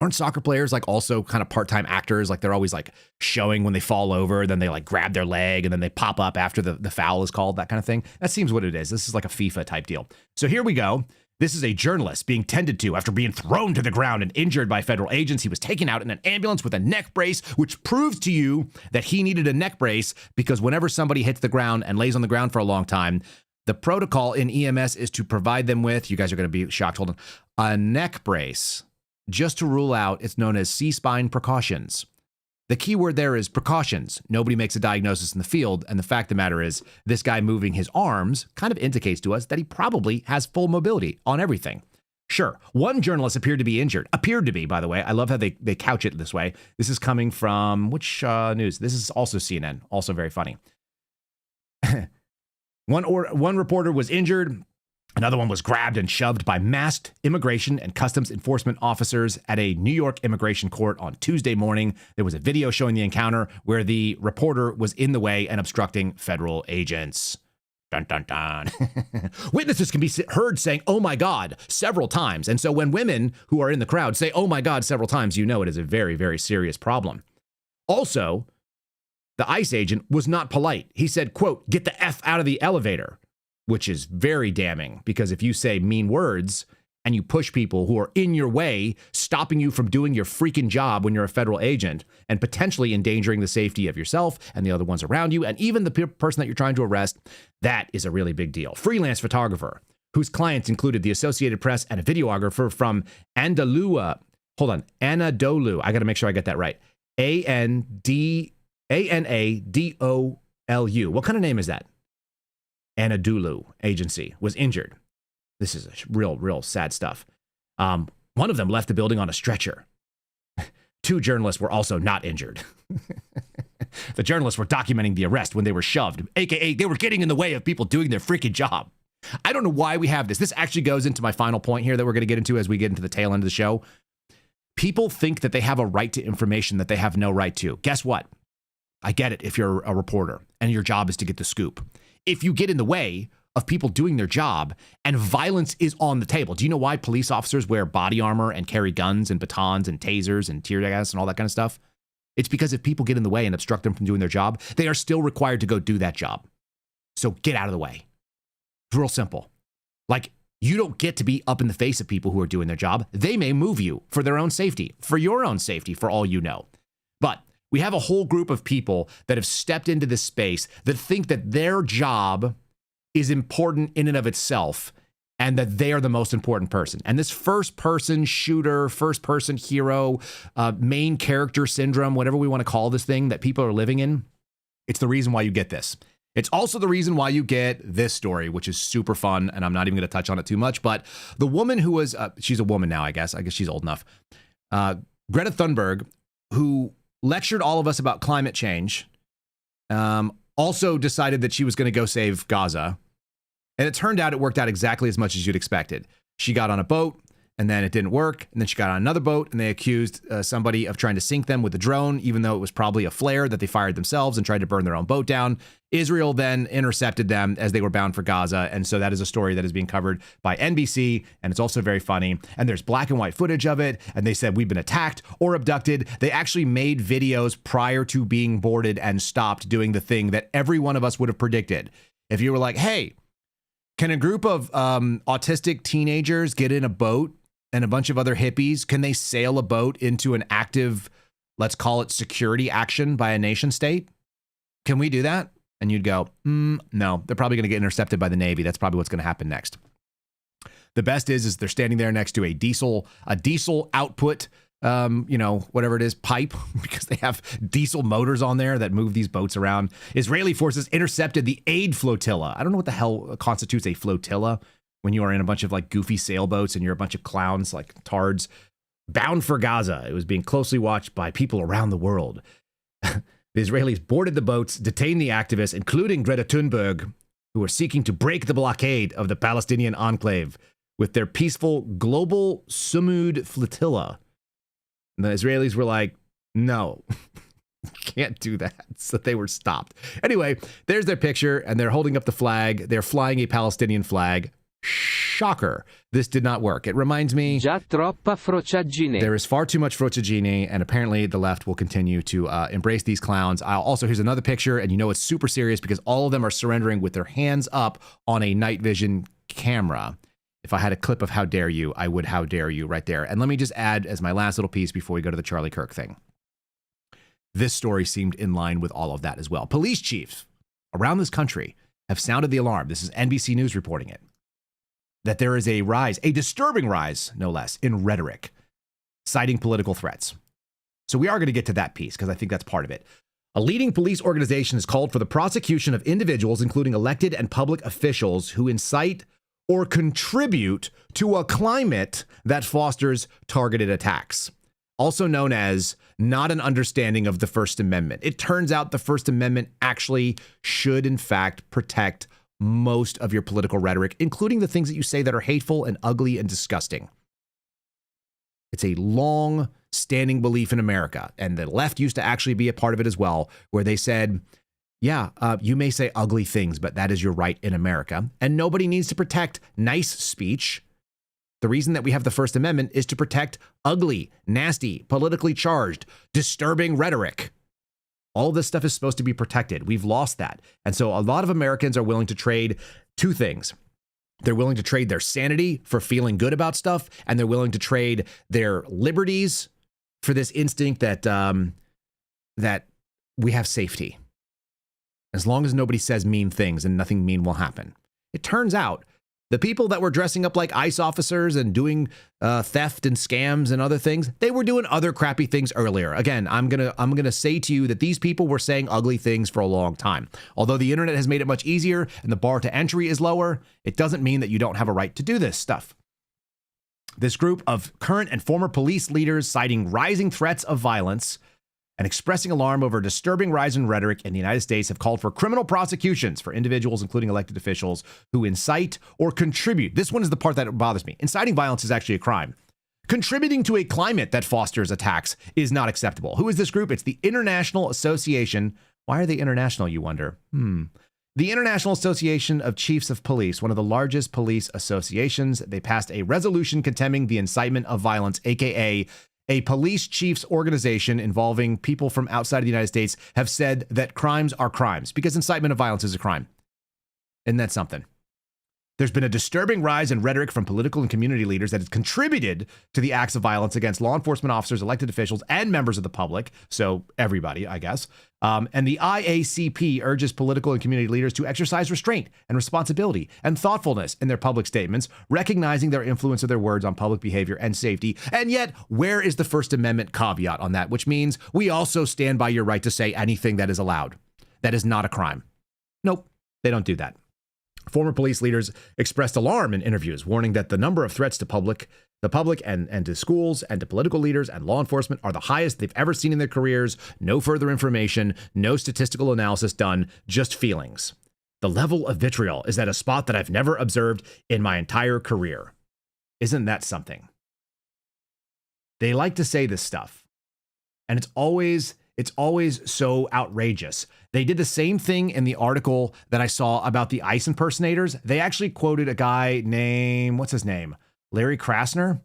Aren't soccer players like also kind of part-time actors? Like, they're always like showing when they fall over, then they like grab their leg and then they pop up after the foul is called, that kind of thing. That seems what it is. This is like a FIFA type deal. So here we go. This is a journalist being tended to after being thrown to the ground and injured by federal agents. He was taken out in an ambulance with a neck brace, which proves to you that he needed a neck brace because whenever somebody hits the ground and lays on the ground for a long time, the protocol in EMS is to provide them with, you guys are going to be shocked, hold on, a neck brace. Just to rule out, it's known as C-spine precautions. The key word there is precautions. Nobody makes a diagnosis in the field, and the fact of the matter is, this guy moving his arms kind of indicates to us that he probably has full mobility on everything. Sure, one journalist appeared to be injured. Appeared to be, by the way. I love how they couch it this way. This is coming from which news? This is also CNN. Also very funny. One reporter was injured. Another one was grabbed and shoved by masked immigration and customs enforcement officers at a New York immigration court on Tuesday morning. There was a video showing the encounter where the reporter was in the way and obstructing federal agents. Dun, dun, dun. Witnesses can be heard saying, oh my God, several times. And so when women who are in the crowd say, oh my God, several times, you know it is a very, very serious problem. Also, the ICE agent was not polite. He said, quote, get the F out of the elevator. Which is very damning because if you say mean words and you push people who are in your way, stopping you from doing your freaking job when you're a federal agent and potentially endangering the safety of yourself and the other ones around you and even the person that you're trying to arrest, that is a really big deal. Freelance photographer whose clients included the Associated Press and a videographer from Anadolu. I got to make sure I get that right. Anadolu. What kind of name is that? Anadolu agency was injured. This is real sad stuff. One of them left the building on a stretcher. Two journalists were also not injured. The journalists were documenting the arrest when they were shoved, aka they were getting in the way of people doing their freaking job. I don't know why we have this. This actually goes into my final point here that we're going to get into as we get into the tail end of the show. People think that they have a right to information that they have no right to. Guess what? I get it if you're a reporter and your job is to get the scoop. If you get in the way of people doing their job and violence is on the table. Do you know why police officers wear body armor and carry guns and batons and tasers and tear gas and all that kind of stuff? It's because if people get in the way and obstruct them from doing their job, they are still required to go do that job. So get out of the way. It's real simple. Like, You don't get to be up in the face of people who are doing their job. They may move you for their own safety, for your own safety, for all you know. But we have a whole group of people that have stepped into this space that think that their job is important in and of itself and that they are the most important person. And this first-person shooter, first-person hero, main character syndrome, whatever we want to call this thing that people are living in, it's the reason why you get this. It's also the reason why you get this story, which is super fun, and I'm not even going to touch on it too much, but the woman who was, she's a woman now, I guess she's old enough, Greta Thunberg, who lectured all of us about climate change, also decided that she was going to go save Gaza, and it turned out it worked out exactly as much as you'd expected. She got on a boat, and then it didn't work, and then she got on another boat, and they accused somebody of trying to sink them with a drone, even though it was probably a flare that they fired themselves and tried to burn their own boat down. Israel then intercepted them as they were bound for Gaza, and so that is a story that is being covered by NBC, and it's also very funny, and there's black and white footage of it, and they said we've been attacked or abducted. They actually made videos prior to being boarded and stopped doing the thing that every one of us would have predicted. If you were like, hey, can a group of autistic teenagers get in a boat and a bunch of other hippies, can they sail a boat into an active, let's call it security action by a nation state? Can we do that? And you'd go, no, they're probably going to get intercepted by the Navy. That's probably what's going to happen next. The best is they're standing there next to a diesel output, whatever it is, pipe, because they have diesel motors on there that move these boats around. Israeli forces intercepted the aid flotilla. I don't know what the hell constitutes a flotilla when you are in a bunch of like goofy sailboats and you're a bunch of clowns like tards bound for Gaza. It was being closely watched by people around the world. The Israelis boarded the boats, detained the activists, including Greta Thunberg, who were seeking to break the blockade of the Palestinian enclave with their peaceful global Sumud flotilla. And the Israelis were like, no, can't do that. So they were stopped. Anyway, there's their picture, and they're holding up the flag. They're flying a Palestinian flag. Shocker. This did not work. It reminds me, Già troppa frociaggine. There is far too much frociaggine, and apparently the left will continue to embrace these clowns. Also, here's another picture, and you know it's super serious because all of them are surrendering with their hands up on a night vision camera. If I had a clip of how dare you, I would how dare you right there. And let me just add as my last little piece before we go to the Charlie Kirk thing. This story seemed in line with all of that as well. Police chiefs around this country have sounded the alarm. This is NBC News reporting it. That there is a rise, a disturbing rise, no less, in rhetoric, citing political threats. So we are going to get to that piece because I think that's part of it. A leading police organization has called for the prosecution of individuals, including elected and public officials, who incite or contribute to a climate that fosters targeted attacks, also known as not an understanding of the First Amendment. It turns out the First Amendment actually should, in fact, protect most of your political rhetoric, including the things that you say that are hateful and ugly and disgusting. It's a long-standing belief in America, and the left used to actually be a part of it as well, where they said, yeah, you may say ugly things, but that is your right in America, and nobody needs to protect nice speech. The reason that we have the First Amendment is to protect ugly, nasty, politically charged, disturbing rhetoric. All this stuff is supposed to be protected. We've lost that. And so a lot of Americans are willing to trade two things. They're willing to trade their sanity for feeling good about stuff, and they're willing to trade their liberties for this instinct that that we have safety. As long as nobody says mean things and nothing mean will happen. It turns out the people that were dressing up like ICE officers and doing theft and scams and other things, they were doing other crappy things earlier. Again, I'm gonna say to you that these people were saying ugly things for a long time. Although the internet has made it much easier and the bar to entry is lower, it doesn't mean that you don't have a right to do this stuff. This group of current and former police leaders citing rising threats of violence and expressing alarm over a disturbing rise in rhetoric in the United States have called for criminal prosecutions for individuals, including elected officials, who incite or contribute. This one is the part that bothers me. Inciting violence is actually a crime. Contributing to a climate that fosters attacks is not acceptable. Who is this group? It's the International Association. Why are they international, you wonder? The International Association of Chiefs of Police, one of the largest police associations. They passed a resolution condemning the incitement of violence, aka a police chiefs organization involving people from outside of the United States, have said that crimes are crimes because incitement of violence is a crime. Isn't that something? There's been a disturbing rise in rhetoric from political and community leaders that has contributed to the acts of violence against law enforcement officers, elected officials, and members of the public. So everybody, I guess. And the IACP urges political and community leaders to exercise restraint and responsibility and thoughtfulness in their public statements, recognizing their influence of their words on public behavior and safety. And yet, where is the First Amendment caveat on that? Which means we also stand by your right to say anything that is allowed. That is not a crime. Nope, they don't do that. Former police leaders expressed alarm in interviews, warning that the number of threats to the public and to schools and to political leaders and law enforcement are the highest they've ever seen in their careers. No further information, no statistical analysis done, just feelings. The level of vitriol is at a spot that I've never observed in my entire career. Isn't that something? They like to say this stuff, and it's always so outrageous. They did the same thing in the article that I saw about the ICE impersonators. They actually quoted a guy named, what's his name? Larry Krasner.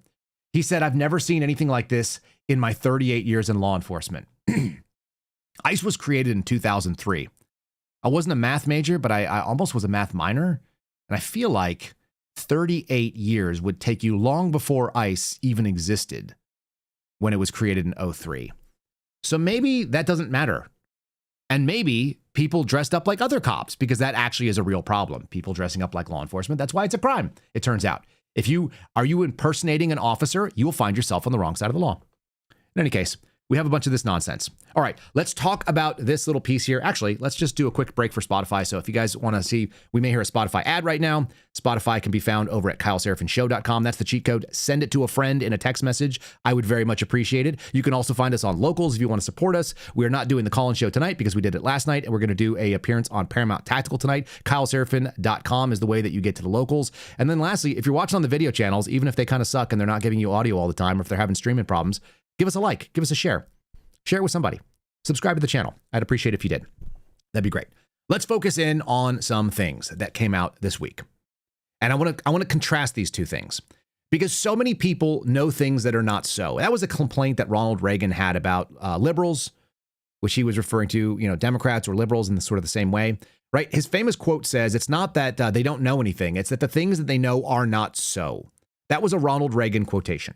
He said, I've never seen anything like this in my 38 years in law enforcement. ICE was created in 2003. I wasn't a math major, but I almost was a math minor. And I feel like 38 years would take you long before ICE even existed when it was created in 2003. So maybe that doesn't matter. And maybe people dressed up like other cops, because that actually is a real problem. People dressing up like law enforcement. That's why it's a crime, it turns out. If you are impersonating an officer, you will find yourself on the wrong side of the law. In any case, we have a bunch of this nonsense. All right, let's talk about this little piece here. Actually, let's just do a quick break for Spotify. So if you guys want to see, we may hear a Spotify ad right now. Spotify can be found over at KyleSerafinShow.com. That's the cheat code. Send it to a friend in a text message. I would very much appreciate it. You can also find us on Locals if you want to support us. We are not doing the call-in show tonight because we did it last night, and we're going to do an appearance on Paramount Tactical tonight. KyleSerafin.com is the way that you get to the Locals. And then lastly, if you're watching on the video channels, even if they kind of suck and they're not giving you audio all the time, or if they're having streaming problems, give us a like, give us a share. Share it with somebody. Subscribe to the channel. I'd appreciate it if you did. That'd be great. Let's focus in on some things that came out this week. And I want to contrast these two things, because so many people know things that are not so. That was a complaint that Ronald Reagan had about liberals, which he was referring to, Democrats or liberals in sort of the same way, right? His famous quote says, it's not that they don't know anything. It's that the things that they know are not so. That was a Ronald Reagan quotation.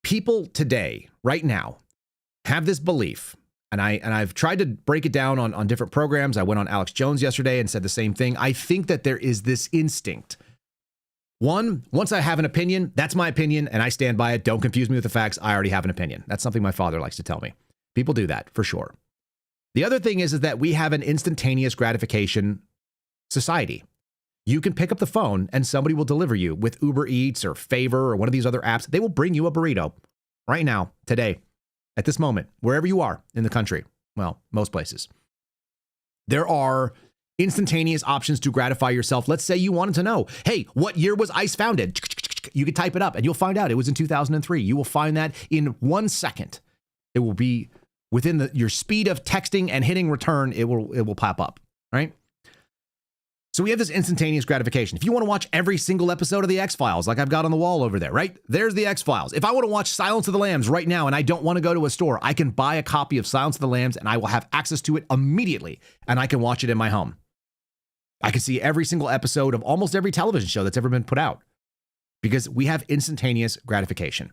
People today, right now, have this belief, and I've tried to break it down on different programs. I went on Alex Jones yesterday and said the same thing. I think that there is this instinct. Once I have an opinion, that's my opinion, and I stand by it. Don't confuse me with the facts. I already have an opinion. That's something my father likes to tell me. People do that, for sure. The other thing is that we have an instantaneous gratification society. You can pick up the phone and somebody will deliver you with Uber Eats or Favor or one of these other apps. They will bring you a burrito right now, today, at this moment, wherever you are in the country. Well, most places. There are instantaneous options to gratify yourself. Let's say you wanted to know, hey, what year was ICE founded? You could type it up and you'll find out it was in 2003. You will find that in 1 second. It will be within your speed of texting and hitting return. It will pop up, right? So we have this instantaneous gratification. If you want to watch every single episode of the X-Files, like I've got on the wall over there, right? There's the X-Files. If I want to watch Silence of the Lambs right now and I don't want to go to a store, I can buy a copy of Silence of the Lambs and I will have access to it immediately and I can watch it in my home. I can see every single episode of almost every television show that's ever been put out because we have instantaneous gratification.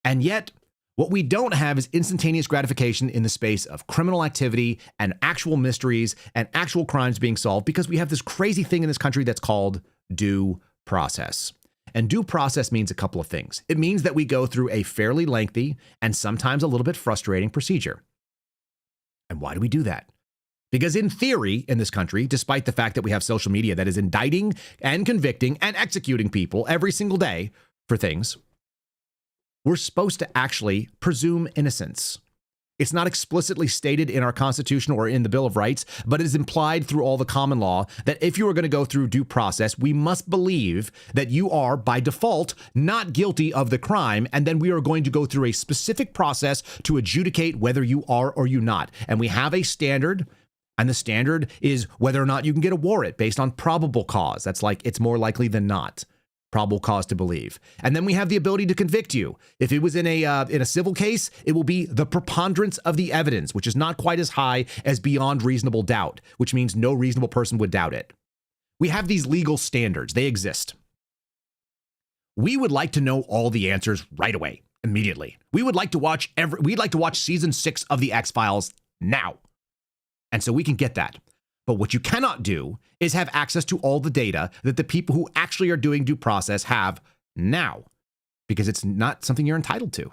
And yet, what we don't have is instantaneous gratification in the space of criminal activity and actual mysteries and actual crimes being solved, because we have this crazy thing in this country that's called due process. And due process means a couple of things. It means that we go through a fairly lengthy and sometimes a little bit frustrating procedure. And why do we do that? Because in theory, in this country, despite the fact that we have social media that is indicting and convicting and executing people every single day for things, we're supposed to actually presume innocence. It's not explicitly stated in our Constitution or in the Bill of Rights, but it is implied through all the common law that if you are going to go through due process, we must believe that you are, by default, not guilty of the crime, and then we are going to go through a specific process to adjudicate whether you are or you not. And we have a standard, and the standard is whether or not you can get a warrant based on probable cause. That's like, it's more likely than not. Probable cause to believe. And then we have the ability to convict you. If it was in a civil case, it will be the preponderance of the evidence, which is not quite as high as beyond reasonable doubt, which means no reasonable person would doubt it. We have these legal standards. They exist. We would like to know all the answers right away, immediately. We'd like to watch season 6 of the X-Files now. And so we can get that. But what you cannot do is have access to all the data that the people who actually are doing due process have now, because it's not something you're entitled to.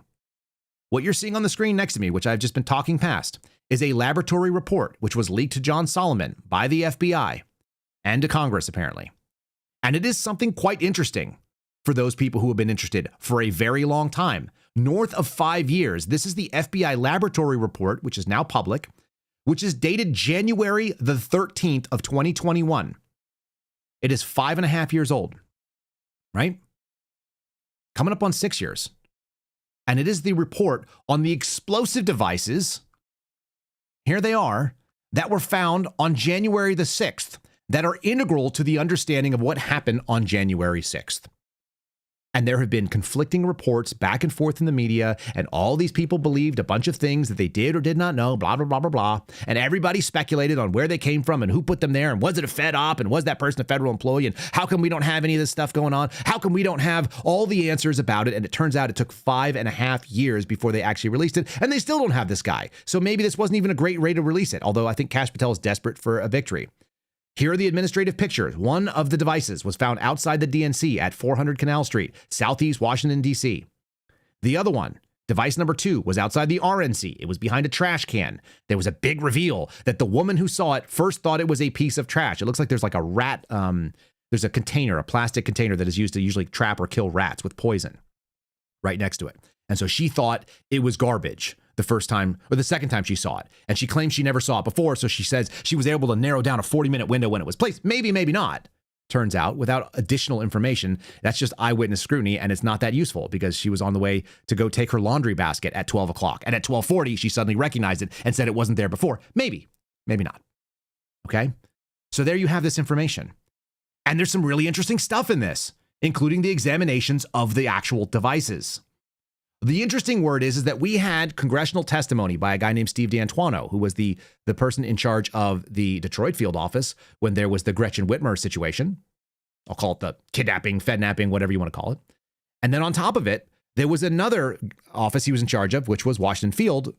What you're seeing on the screen next to me, which I've just been talking past, is a laboratory report which was leaked to John Solomon by the FBI and to Congress, apparently. And it is something quite interesting for those people who have been interested for a very long time. North of 5 years. This is the FBI laboratory report, which is now public, which is dated January the 13th of 2021. It is 5.5 years old, right? Coming up on 6 years. And it is the report on the explosive devices, here they are, that were found on January the 6th, that are integral to the understanding of what happened on January 6th. And there have been conflicting reports back and forth in the media, and all these people believed a bunch of things that they did or did not know, blah, blah, blah, blah, blah. And everybody speculated on where they came from and who put them there, and was it a Fed op, and was that person a federal employee, and how come we don't have any of this stuff going on? How come we don't have all the answers about it? And it turns out it took 5.5 years before they actually released it, and they still don't have this guy. So maybe this wasn't even a great way to release it, although I think Kash Patel is desperate for a victory. Here are the administrative pictures. One of the devices was found outside the DNC at 400 Canal Street, Southeast Washington, D.C. The other one, device number 2, was outside the RNC. It was behind a trash can. There was a big reveal that the woman who saw it first thought it was a piece of trash. It looks like there's like a rat, there's a container, a plastic container that is used to usually trap or kill rats with poison right next to it. And so she thought it was garbage the first time or the second time she saw it. And she claims she never saw it before. So she says she was able to narrow down a 40-minute window when it was placed. Maybe, maybe not. Turns out, without additional information, that's just eyewitness scrutiny, and it's not that useful because she was on the way to go take her laundry basket at 12 o'clock. And at 12:40, she suddenly recognized it and said it wasn't there before. Maybe, maybe not. Okay? So there you have this information. And there's some really interesting stuff in this, including the examinations of the actual devices. The interesting word is that we had congressional testimony by a guy named Steve D'Antuono, who was the person in charge of the Detroit field office when there was the Gretchen Whitmer situation. I'll call it the kidnapping, fednapping, whatever you want to call it. And then on top of it, there was another office he was in charge of, which was Washington Field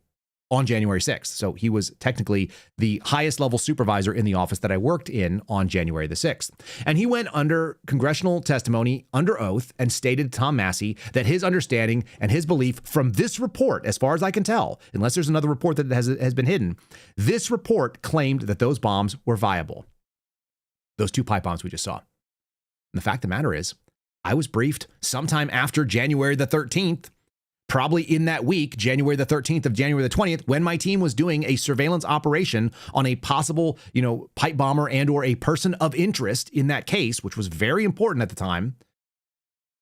on January 6th. So he was technically the highest level supervisor in the office that I worked in on January the 6th. And he went under congressional testimony under oath and stated to Tom Massey that his understanding and his belief from this report, as far as I can tell, unless there's another report that has been hidden, this report claimed that those bombs were viable. Those 2 pipe bombs we just saw. And the fact of the matter is, I was briefed sometime after January the 13th, probably in that week, January the 13th of January the 20th, when my team was doing a surveillance operation on a possible, pipe bomber and or a person of interest in that case, which was very important at the time,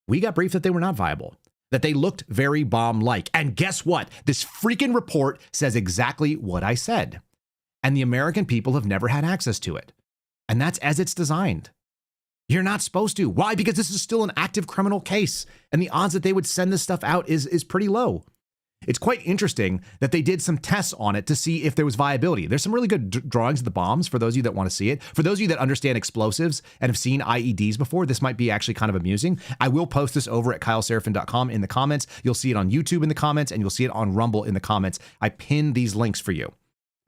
we got briefed that they were not viable, that they looked very bomb-like. And guess what? This freaking report says exactly what I said. And the American people have never had access to it. And that's as it's designed. You're not supposed to. Why? Because this is still an active criminal case, and the odds that they would send this stuff out is pretty low. It's quite interesting that they did some tests on it to see if there was viability. There's some really good drawings of the bombs for those of you that want to see it. For those of you that understand explosives and have seen IEDs before, this might be actually kind of amusing. I will post this over at kyleserafin.com in the comments. You'll see it on YouTube in the comments, and you'll see it on Rumble in the comments. I pinned these links for you.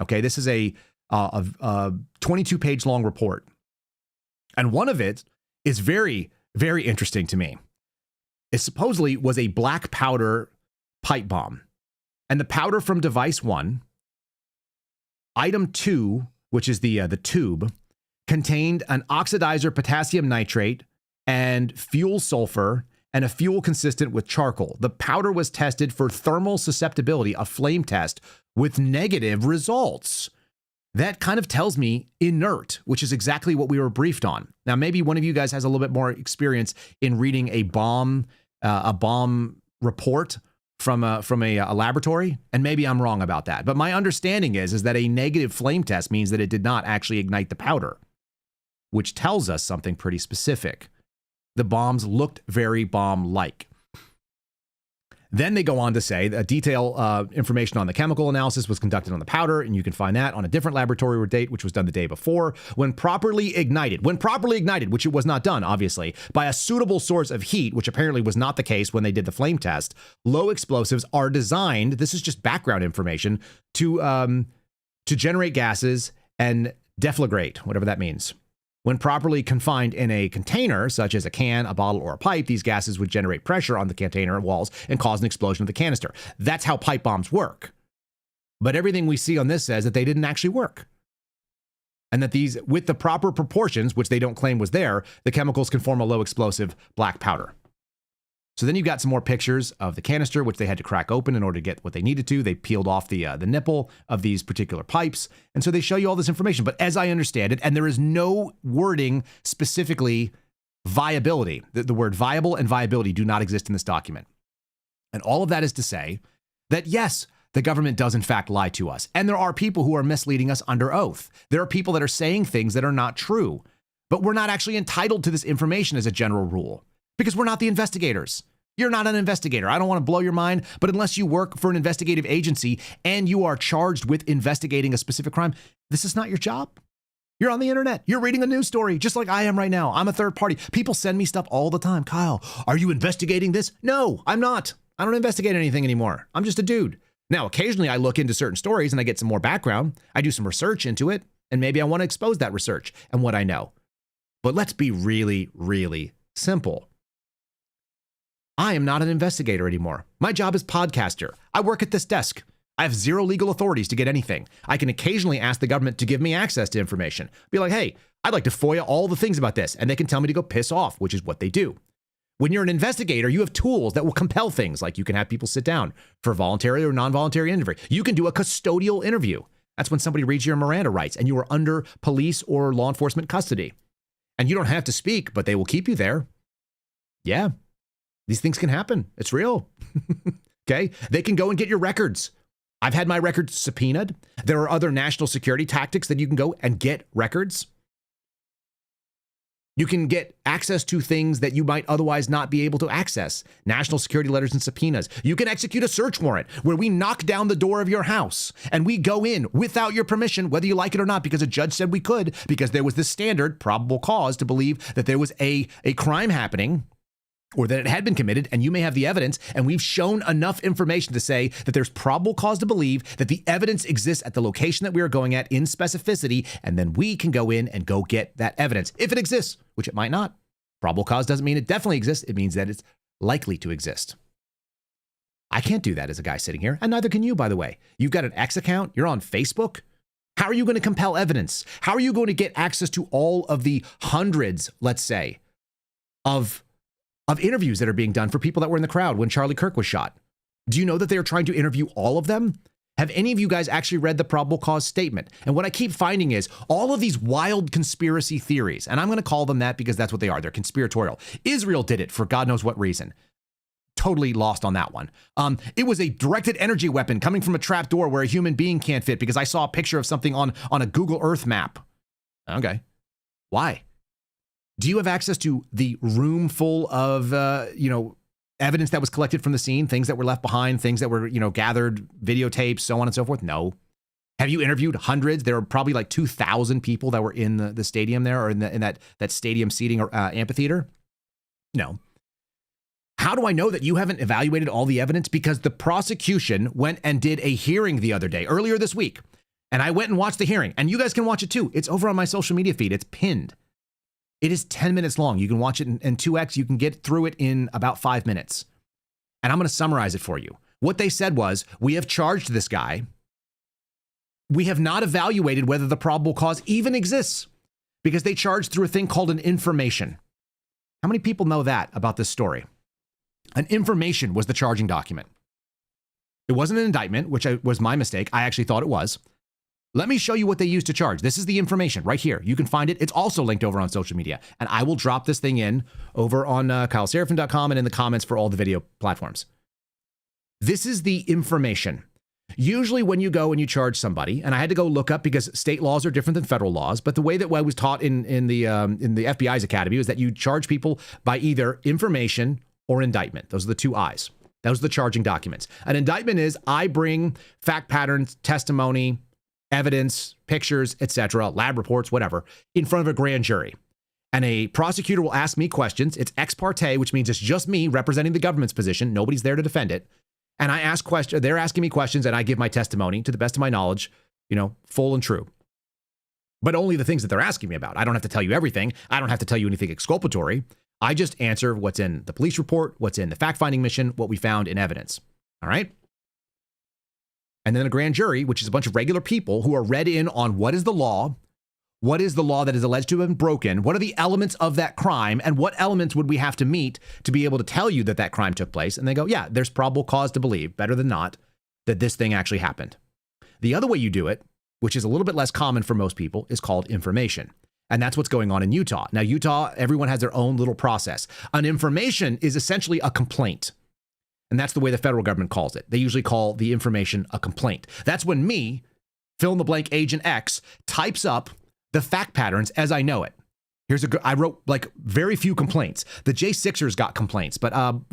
Okay, this is a 22-page long report. And one of it is very, very interesting to me. It supposedly was a black powder pipe bomb. And the powder from device 1, item 2, which is the tube, contained an oxidizer potassium nitrate and fuel sulfur and a fuel consistent with charcoal. The powder was tested for thermal susceptibility, a flame test, with negative results. That kind of tells me inert, which is exactly what we were briefed on. Now, maybe one of you guys has a little bit more experience in reading a bomb report from a laboratory, and maybe I'm wrong about that. But my understanding is that a negative flame test means that it did not actually ignite the powder, which tells us something pretty specific. The bombs looked very bomb-like. Then they go on to say that detailed information on the chemical analysis was conducted on the powder, and you can find that on a different laboratory date, which was done the day before. When properly ignited, which it was not done, obviously, by a suitable source of heat, which apparently was not the case when they did the flame test, low explosives are designed, this is just background information, to generate gases and deflagrate, whatever that means. When properly confined in a container, such as a can, a bottle, or a pipe, these gases would generate pressure on the container walls and cause an explosion of the canister. That's how pipe bombs work. But everything we see on this says that they didn't actually work. And that these, with the proper proportions, which they don't claim was there, the chemicals can form a low explosive black powder. So then you've got some more pictures of the canister, which they had to crack open in order to get what they needed to. They peeled off the nipple of these particular pipes. And so they show you all this information. But as I understand it, and there is no wording specifically viability. The word viable and viability do not exist in this document. And all of that is to say that, yes, the government does in fact lie to us. And there are people who are misleading us under oath. There are people that are saying things that are not true. But we're not actually entitled to this information as a general rule. Because we're not the investigators. You're not an investigator. I don't want to blow your mind, but unless you work for an investigative agency and you are charged with investigating a specific crime, this is not your job. You're on the internet. You're reading a news story, just like I am right now. I'm a third party. People send me stuff all the time. Kyle, are you investigating this? No, I'm not. I don't investigate anything anymore. I'm just a dude. Now, occasionally I look into certain stories and I get some more background. I do some research into it, and maybe I want to expose that research and what I know. But let's be really, really simple. I am not an investigator anymore. My job is podcaster. I work at this desk. I have zero legal authorities to get anything. I can occasionally ask the government to give me access to information. Be like, hey, I'd like to FOIA all the things about this. And they can tell me to go piss off, which is what they do. When you're an investigator, you have tools that will compel things, like you can have people sit down for voluntary or non-voluntary interview. You can do a custodial interview. That's when somebody reads your Miranda rights and you are under police or law enforcement custody. And you don't have to speak, but they will keep you there. Yeah. These things can happen. It's real. Okay? They can go and get your records. I've had my records subpoenaed. There are other national security tactics that you can go and get records. You can get access to things that you might otherwise not be able to access. National security letters and subpoenas. You can execute a search warrant where we knock down the door of your house and we go in without your permission, whether you like it or not, because a judge said we could, because there was this standard probable cause to believe that there was a crime happening, or that it had been committed, and you may have the evidence, and we've shown enough information to say that there's probable cause to believe that the evidence exists at the location that we are going at in specificity, and then we can go in and go get that evidence, if it exists, which it might not. Probable cause doesn't mean it definitely exists. It means that it's likely to exist. I can't do that as a guy sitting here, and neither can you, by the way. You've got an X account. You're on Facebook. How are you going to compel evidence? How are you going to get access to all of the hundreds, let's say, of interviews that are being done for people that were in the crowd when Charlie Kirk was shot? Do you know that they are trying to interview all of them? Have any of you guys actually read the probable cause statement? And what I keep finding is all of these wild conspiracy theories, and I'm going to call them that because that's what they are. They're conspiratorial. Israel did it for God knows what reason. Totally lost on that one. It was a directed energy weapon coming from a trap door where a human being can't fit because I saw a picture of something on a Google Earth map. Okay. Why? Do you have access to the room full of, evidence that was collected from the scene, things that were left behind, things that were, gathered, videotapes, so on and so forth? No. Have you interviewed hundreds? There are probably like 2,000 people that were in the stadium there, or in that stadium seating or amphitheater? No. How do I know that you haven't evaluated all the evidence? Because the prosecution went and did a hearing the other day, earlier this week, and I went and watched the hearing, and you guys can watch it too. It's over on my social media feed. It's pinned. It is 10 minutes long. You can watch it in 2X. You can get through it in about 5 minutes. And I'm going to summarize it for you. What they said was, we have charged this guy. We have not evaluated whether the probable cause even exists because they charged through a thing called an information. How many people know that about this story? An information was the charging document. It wasn't an indictment, which was my mistake. I actually thought it was. Let me show you what they used to charge. This is the information right here. You can find it. It's also linked over on social media. And I will drop this thing in over on KyleSerafin.com and in the comments for all the video platforms. This is the information. Usually when you go and you charge somebody, and I had to go look up because state laws are different than federal laws, but the way that I was taught in the FBI's academy is that you charge people by either information or indictment. Those are the two I's. Those are the charging documents. An indictment is I bring fact patterns, testimony, evidence, pictures, etc., lab reports, whatever, in front of a grand jury. And a prosecutor will ask me questions. It's ex parte, which means it's just me representing the government's position. Nobody's there to defend it. And I ask questions. They're asking me questions, and I give my testimony to the best of my knowledge, full and true. But only the things that they're asking me about. I don't have to tell you everything. I don't have to tell you anything exculpatory. I just answer what's in the police report, what's in the fact-finding mission, what we found in evidence. All right? And then a grand jury, which is a bunch of regular people who are read in on what is the law that is alleged to have been broken, what are the elements of that crime, and what elements would we have to meet to be able to tell you that that crime took place? And they go, yeah, there's probable cause to believe, better than not, that this thing actually happened. The other way you do it, which is a little bit less common for most people, is called information. And that's what's going on in Utah. Now, Utah, everyone has their own little process. An information is essentially a complaint. And that's the way the federal government calls it. They usually call the information a complaint. That's when me, fill in the blank Agent X, types up the fact patterns as I know it. I wrote like very few complaints. The J6ers got complaints, but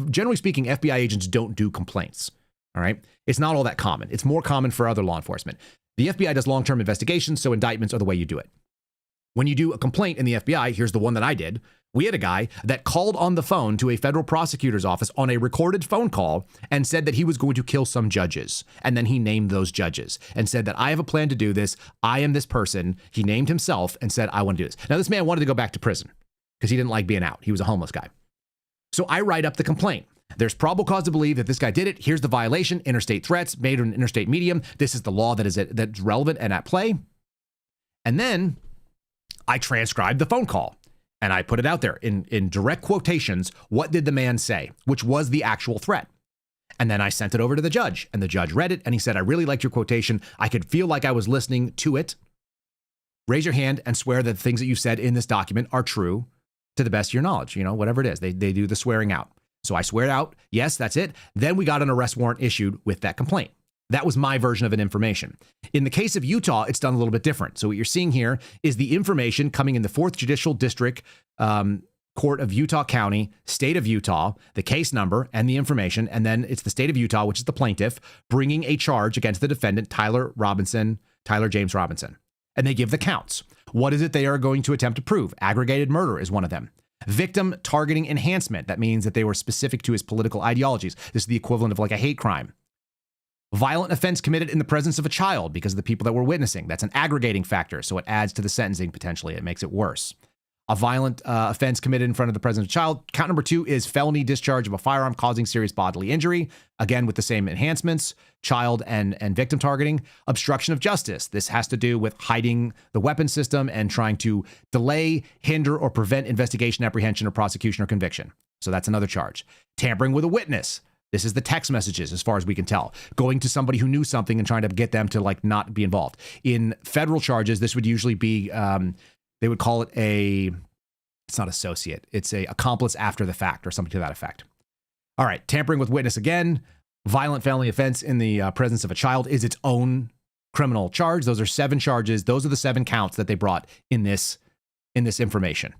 generally speaking, FBI agents don't do complaints. All right. It's not all that common. It's more common for other law enforcement. The FBI does long-term investigations, so indictments are the way you do it. When you do a complaint in the FBI, here's the one that I did. We had a guy that called on the phone to a federal prosecutor's office on a recorded phone call and said that he was going to kill some judges. And then he named those judges and said that I have a plan to do this. I am this person. He named himself and said, I want to do this. Now, this man wanted to go back to prison because he didn't like being out. He was a homeless guy. So I write up the complaint. There's probable cause to believe that this guy did it. Here's the violation, interstate threats made on an interstate medium. This is the law that's relevant and at play. And then I transcribed the phone call and I put it out there in direct quotations. What did the man say? Which was the actual threat. And then I sent it over to the judge, and the judge read it and he said, I really liked your quotation. I could feel like I was listening to it. Raise your hand and swear that the things that you said in this document are true to the best of your knowledge. Whatever it is, they do the swearing out. So I swear it out. Yes, that's it. Then we got an arrest warrant issued with that complaint. That was my version of an information. In the case of Utah, it's done a little bit different. So what you're seeing here is the information coming in the 4th Judicial District Court of Utah County, State of Utah, the case number and the information. And then it's the State of Utah, which is the plaintiff, bringing a charge against the defendant, Tyler James Robinson. And they give the counts. What is it they are going to attempt to prove? Aggravated murder is one of them. Victim targeting enhancement. That means that they were specific to his political ideologies. This is the equivalent of like a hate crime. Violent offense committed in the presence of a child because of the people that were witnessing. That's an aggregating factor, so it adds to the sentencing potentially. It makes it worse. A violent offense committed in front of the presence of a child. Count number 2 is felony discharge of a firearm causing serious bodily injury. Again, with the same enhancements, child and victim targeting. Obstruction of justice. This has to do with hiding the weapon system and trying to delay, hinder, or prevent investigation, apprehension, or prosecution or conviction. So that's another charge. Tampering with a witness. This is the text messages, as far as we can tell. Going to somebody who knew something and trying to get them to like not be involved. In federal charges, this would usually be, they would call it it's not associate. It's a accomplice after the fact or something to that effect. All right. Tampering with witness again. Violent felony offense in the presence of a child is its own criminal charge. Those are 7 charges. Those are the 7 counts that they brought in this information.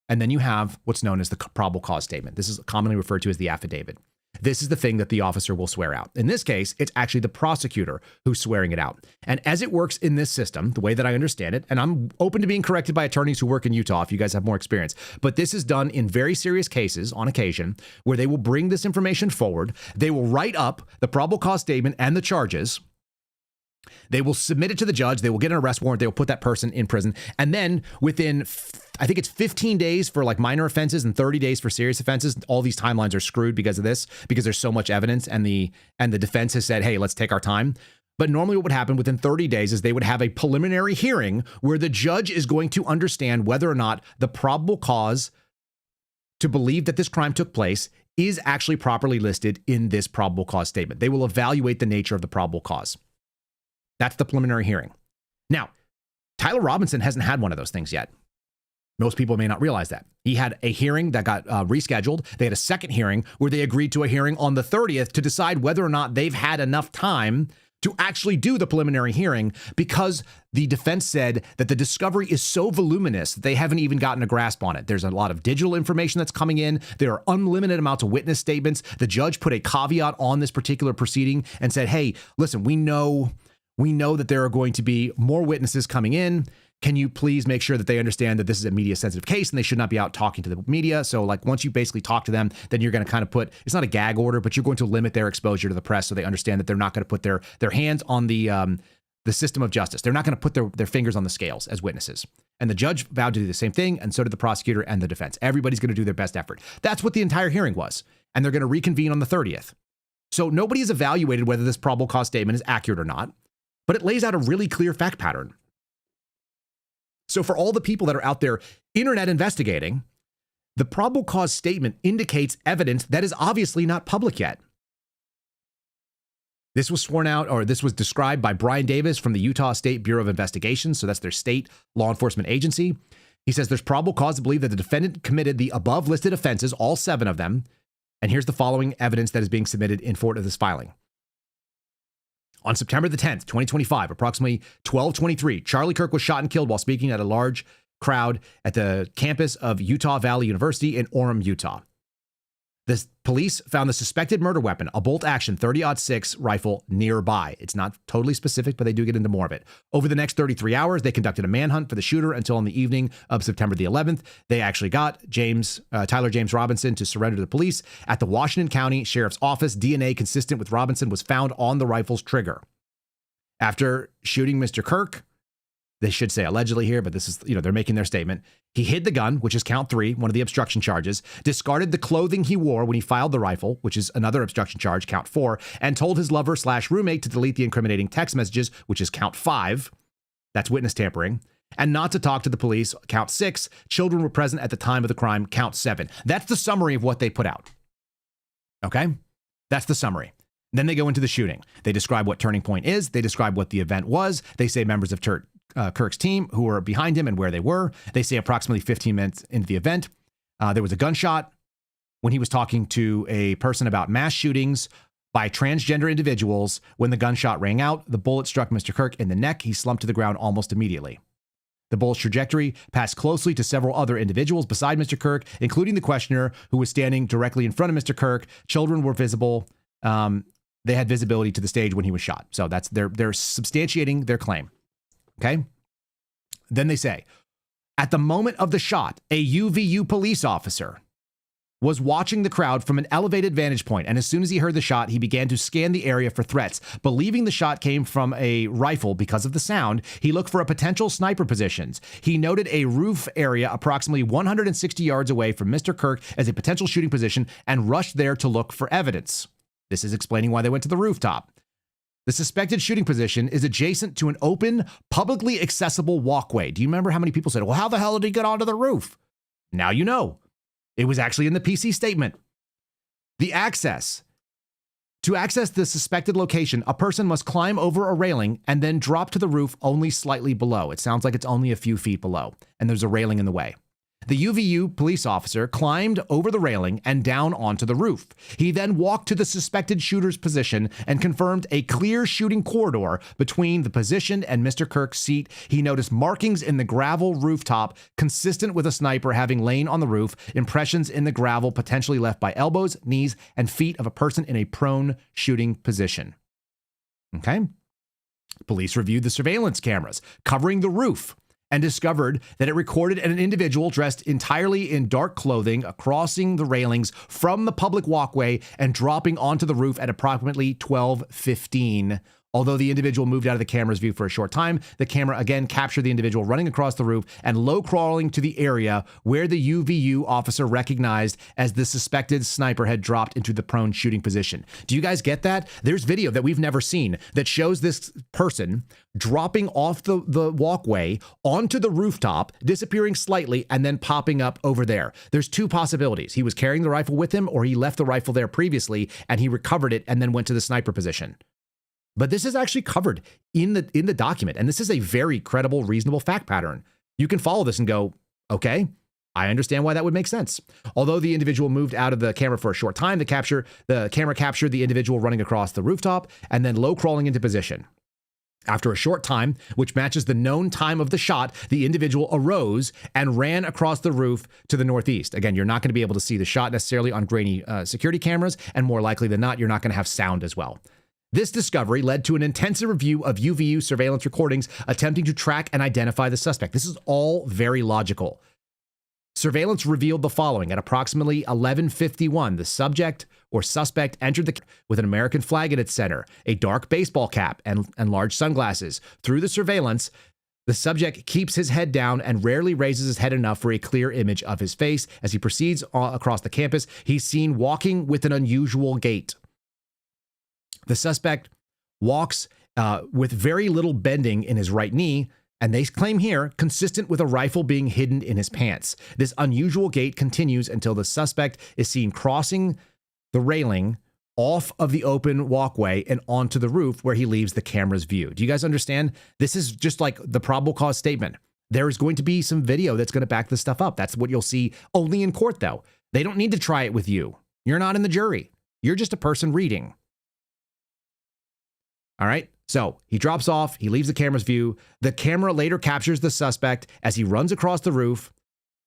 And then you have what's known as the probable cause statement. This is commonly referred to as the affidavit. This is the thing that the officer will swear out. In this case, it's actually the prosecutor who's swearing it out. And as it works in this system, the way that I understand it, and I'm open to being corrected by attorneys who work in Utah if you guys have more experience, but this is done in very serious cases on occasion where they will bring this information forward. They will write up the probable cause statement and the charges. They will submit it to the judge. They will get an arrest warrant. They will put that person in prison. And then within, I think it's 15 days for like minor offenses and 30 days for serious offenses. All these timelines are screwed because of this, because there's so much evidence and the defense has said, hey, let's take our time. But normally what would happen within 30 days is they would have a preliminary hearing where the judge is going to understand whether or not the probable cause to believe that this crime took place is actually properly listed in this probable cause statement. They will evaluate the nature of the probable cause. That's the preliminary hearing. Now, Tyler Robinson hasn't had one of those things yet. Most people may not realize that. He had a hearing that got rescheduled. They had a second hearing where they agreed to a hearing on the 30th to decide whether or not they've had enough time to actually do the preliminary hearing because the defense said that the discovery is so voluminous that they haven't even gotten a grasp on it. There's a lot of digital information that's coming in. There are unlimited amounts of witness statements. The judge put a caveat on this particular proceeding and said, hey, listen, we know that there are going to be more witnesses coming in. Can you please make sure that they understand that this is a media sensitive case and they should not be out talking to the media? So like once you basically talk to them, then you're going to kind of put, it's not a gag order, but you're going to limit their exposure to the press so they understand that they're not going to put their hands on the system of justice. They're not going to put their fingers on the scales as witnesses. And the judge vowed to do the same thing, and so did the prosecutor and the defense. Everybody's going to do their best effort. That's what the entire hearing was. And they're going to reconvene on the 30th. So nobody has evaluated whether this probable cause statement is accurate or not, but it lays out a really clear fact pattern. So for all the people that are out there internet investigating, the probable cause statement indicates evidence that is obviously not public yet. This was sworn out, or this was described by Brian Davis from the Utah State Bureau of Investigation. So that's their state law enforcement agency. He says there's probable cause to believe that the defendant committed the above listed offenses, all 7 of them. And here's the following evidence that is being submitted in support of this filing. On September the 10th, 2025, approximately 12:23, Charlie Kirk was shot and killed while speaking at a large crowd at the campus of Utah Valley University in Orem, Utah. The police found the suspected murder weapon, a bolt-action .30-06 rifle, nearby. It's not totally specific, but they do get into more of it. Over the next 33 hours, they conducted a manhunt for the shooter until on the evening of September the 11th. They actually got Tyler James Robinson to surrender to the police. At the Washington County Sheriff's Office, DNA consistent with Robinson was found on the rifle's trigger. After shooting Mr. Kirk, they should say allegedly here, but this is, they're making their statement. He hid the gun, which is count 3, one of the obstruction charges, discarded the clothing he wore when he filed the rifle, which is another obstruction charge, count 4, and told his lover/roommate to delete the incriminating text messages, which is count 5. That's witness tampering. And not to talk to the police, count 6. Children were present at the time of the crime, count 7. That's the summary of what they put out. Okay? That's the summary. Then they go into the shooting. They describe what Turning Point is. They describe what the event was. They say members of Kirk's team who were behind him and where they were. They say approximately 15 minutes into the event, there was a gunshot when he was talking to a person about mass shootings by transgender individuals. When the gunshot rang out, the bullet struck Mr. Kirk in the neck. He slumped to the ground almost immediately. The bullet's trajectory passed closely to several other individuals beside Mr. Kirk, including the questioner who was standing directly in front of Mr. Kirk. Children were visible. They had visibility to the stage when he was shot. So that's they're substantiating their claim. Okay. Then they say, at the moment of the shot, a UVU police officer was watching the crowd from an elevated vantage point. And as soon as he heard the shot, he began to scan the area for threats. Believing the shot came from a rifle because of the sound, he looked for a potential sniper positions. He noted a roof area approximately 160 yards away from Mr. Kirk as a potential shooting position and rushed there to look for evidence. This is explaining why they went to the rooftop. The suspected shooting position is adjacent to an open, publicly accessible walkway. Do you remember how many people said, well, how the hell did he get onto the roof? Now you know. It was actually in the PC statement. To access the suspected location, a person must climb over a railing and then drop to the roof only slightly below. It sounds like it's only a few feet below, and there's a railing in the way. The UVU police officer climbed over the railing and down onto the roof. He then walked to the suspected shooter's position and confirmed a clear shooting corridor between the position and Mr. Kirk's seat. He noticed markings in the gravel rooftop consistent with a sniper having lain on the roof, impressions in the gravel potentially left by elbows, knees, and feet of a person in a prone shooting position. Okay. Police reviewed the surveillance cameras covering the roof and discovered that it recorded an individual dressed entirely in dark clothing crossing the railings from the public walkway and dropping onto the roof at approximately 12:15. Although the individual moved out of the camera's view for a short time, the camera again captured the individual running across the roof and low crawling to the area where the UVU officer recognized as the suspected sniper had dropped into the prone shooting position. Do you guys get that? There's video that we've never seen that shows this person dropping off the walkway onto the rooftop, disappearing slightly, and then popping up over there. There's 2 possibilities. He was carrying the rifle with him, or he left the rifle there previously and he recovered it and then went to the sniper position. But this is actually covered in the document, and this is a very credible, reasonable fact pattern. You can follow this and go, okay, I understand why that would make sense. Although the individual moved out of the camera for a short time, the camera captured the individual running across the rooftop and then low crawling into position. After a short time, which matches the known time of the shot, the individual arose and ran across the roof to the northeast. Again, you're not going to be able to see the shot necessarily on grainy security cameras, and more likely than not, you're not going to have sound as well. This discovery led to an intensive review of UVU surveillance recordings attempting to track and identify the suspect. This is all very logical. Surveillance revealed the following. At approximately 11:51, the subject or suspect entered the with an American flag at its center, a dark baseball cap, and large sunglasses. Through the surveillance, the subject keeps his head down and rarely raises his head enough for a clear image of his face. As he proceeds across the campus, he's seen walking with an unusual gait. The suspect walks with very little bending in his right knee, and they claim here, consistent with a rifle being hidden in his pants. This unusual gait continues until the suspect is seen crossing the railing off of the open walkway and onto the roof where he leaves the camera's view. Do you guys understand? This is just like the probable cause statement. There is going to be some video that's going to back this stuff up. That's what you'll see only in court, though. They don't need to try it with you. You're not in the jury. You're just a person reading. All right. So he drops off. He leaves the camera's view. The camera later captures the suspect as he runs across the roof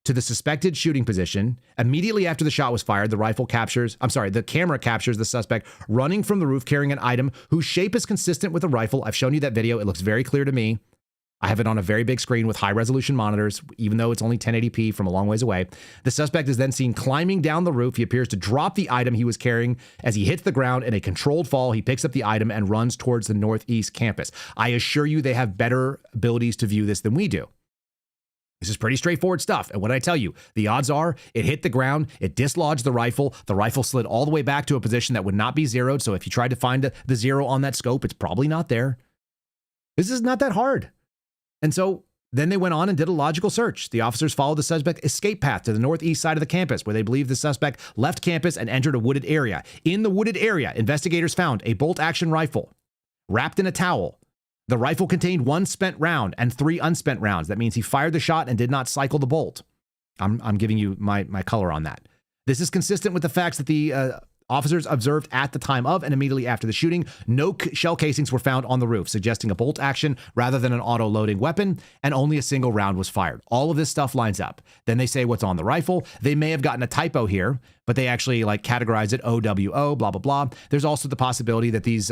to the suspected shooting position. Immediately after the shot was fired, the camera captures the suspect running from the roof carrying an item whose shape is consistent with a rifle. I've shown you that video. It looks very clear to me. I have it on a very big screen with high resolution monitors, even though it's only 1080p from a long ways away. The suspect is then seen climbing down the roof. He appears to drop the item he was carrying. As he hits the ground in a controlled fall, he picks up the item and runs towards the northeast campus. I assure you they have better abilities to view this than we do. This is pretty straightforward stuff. And what I tell you, the odds are it hit the ground, it dislodged the rifle slid all the way back to a position that would not be zeroed. So if you tried to find the zero on that scope, it's probably not there. This is not that hard. And so then they went on and did a logical search. The officers followed the suspect escape path to the northeast side of the campus, where they believe the suspect left campus and entered a wooded area. In the wooded area, investigators found a bolt-action rifle wrapped in a towel. The rifle contained 1 spent round and 3 unspent rounds. That means he fired the shot and did not cycle the bolt. I'm giving you my color on that. This is consistent with the facts that the officers observed at the time of and immediately after the shooting. No shell casings were found on the roof, suggesting a bolt action rather than an auto-loading weapon, and only a single round was fired. All of this stuff lines up. Then they say what's on the rifle. They may have gotten a typo here, but they actually categorize it OWO, blah, blah, blah. There's also the possibility that these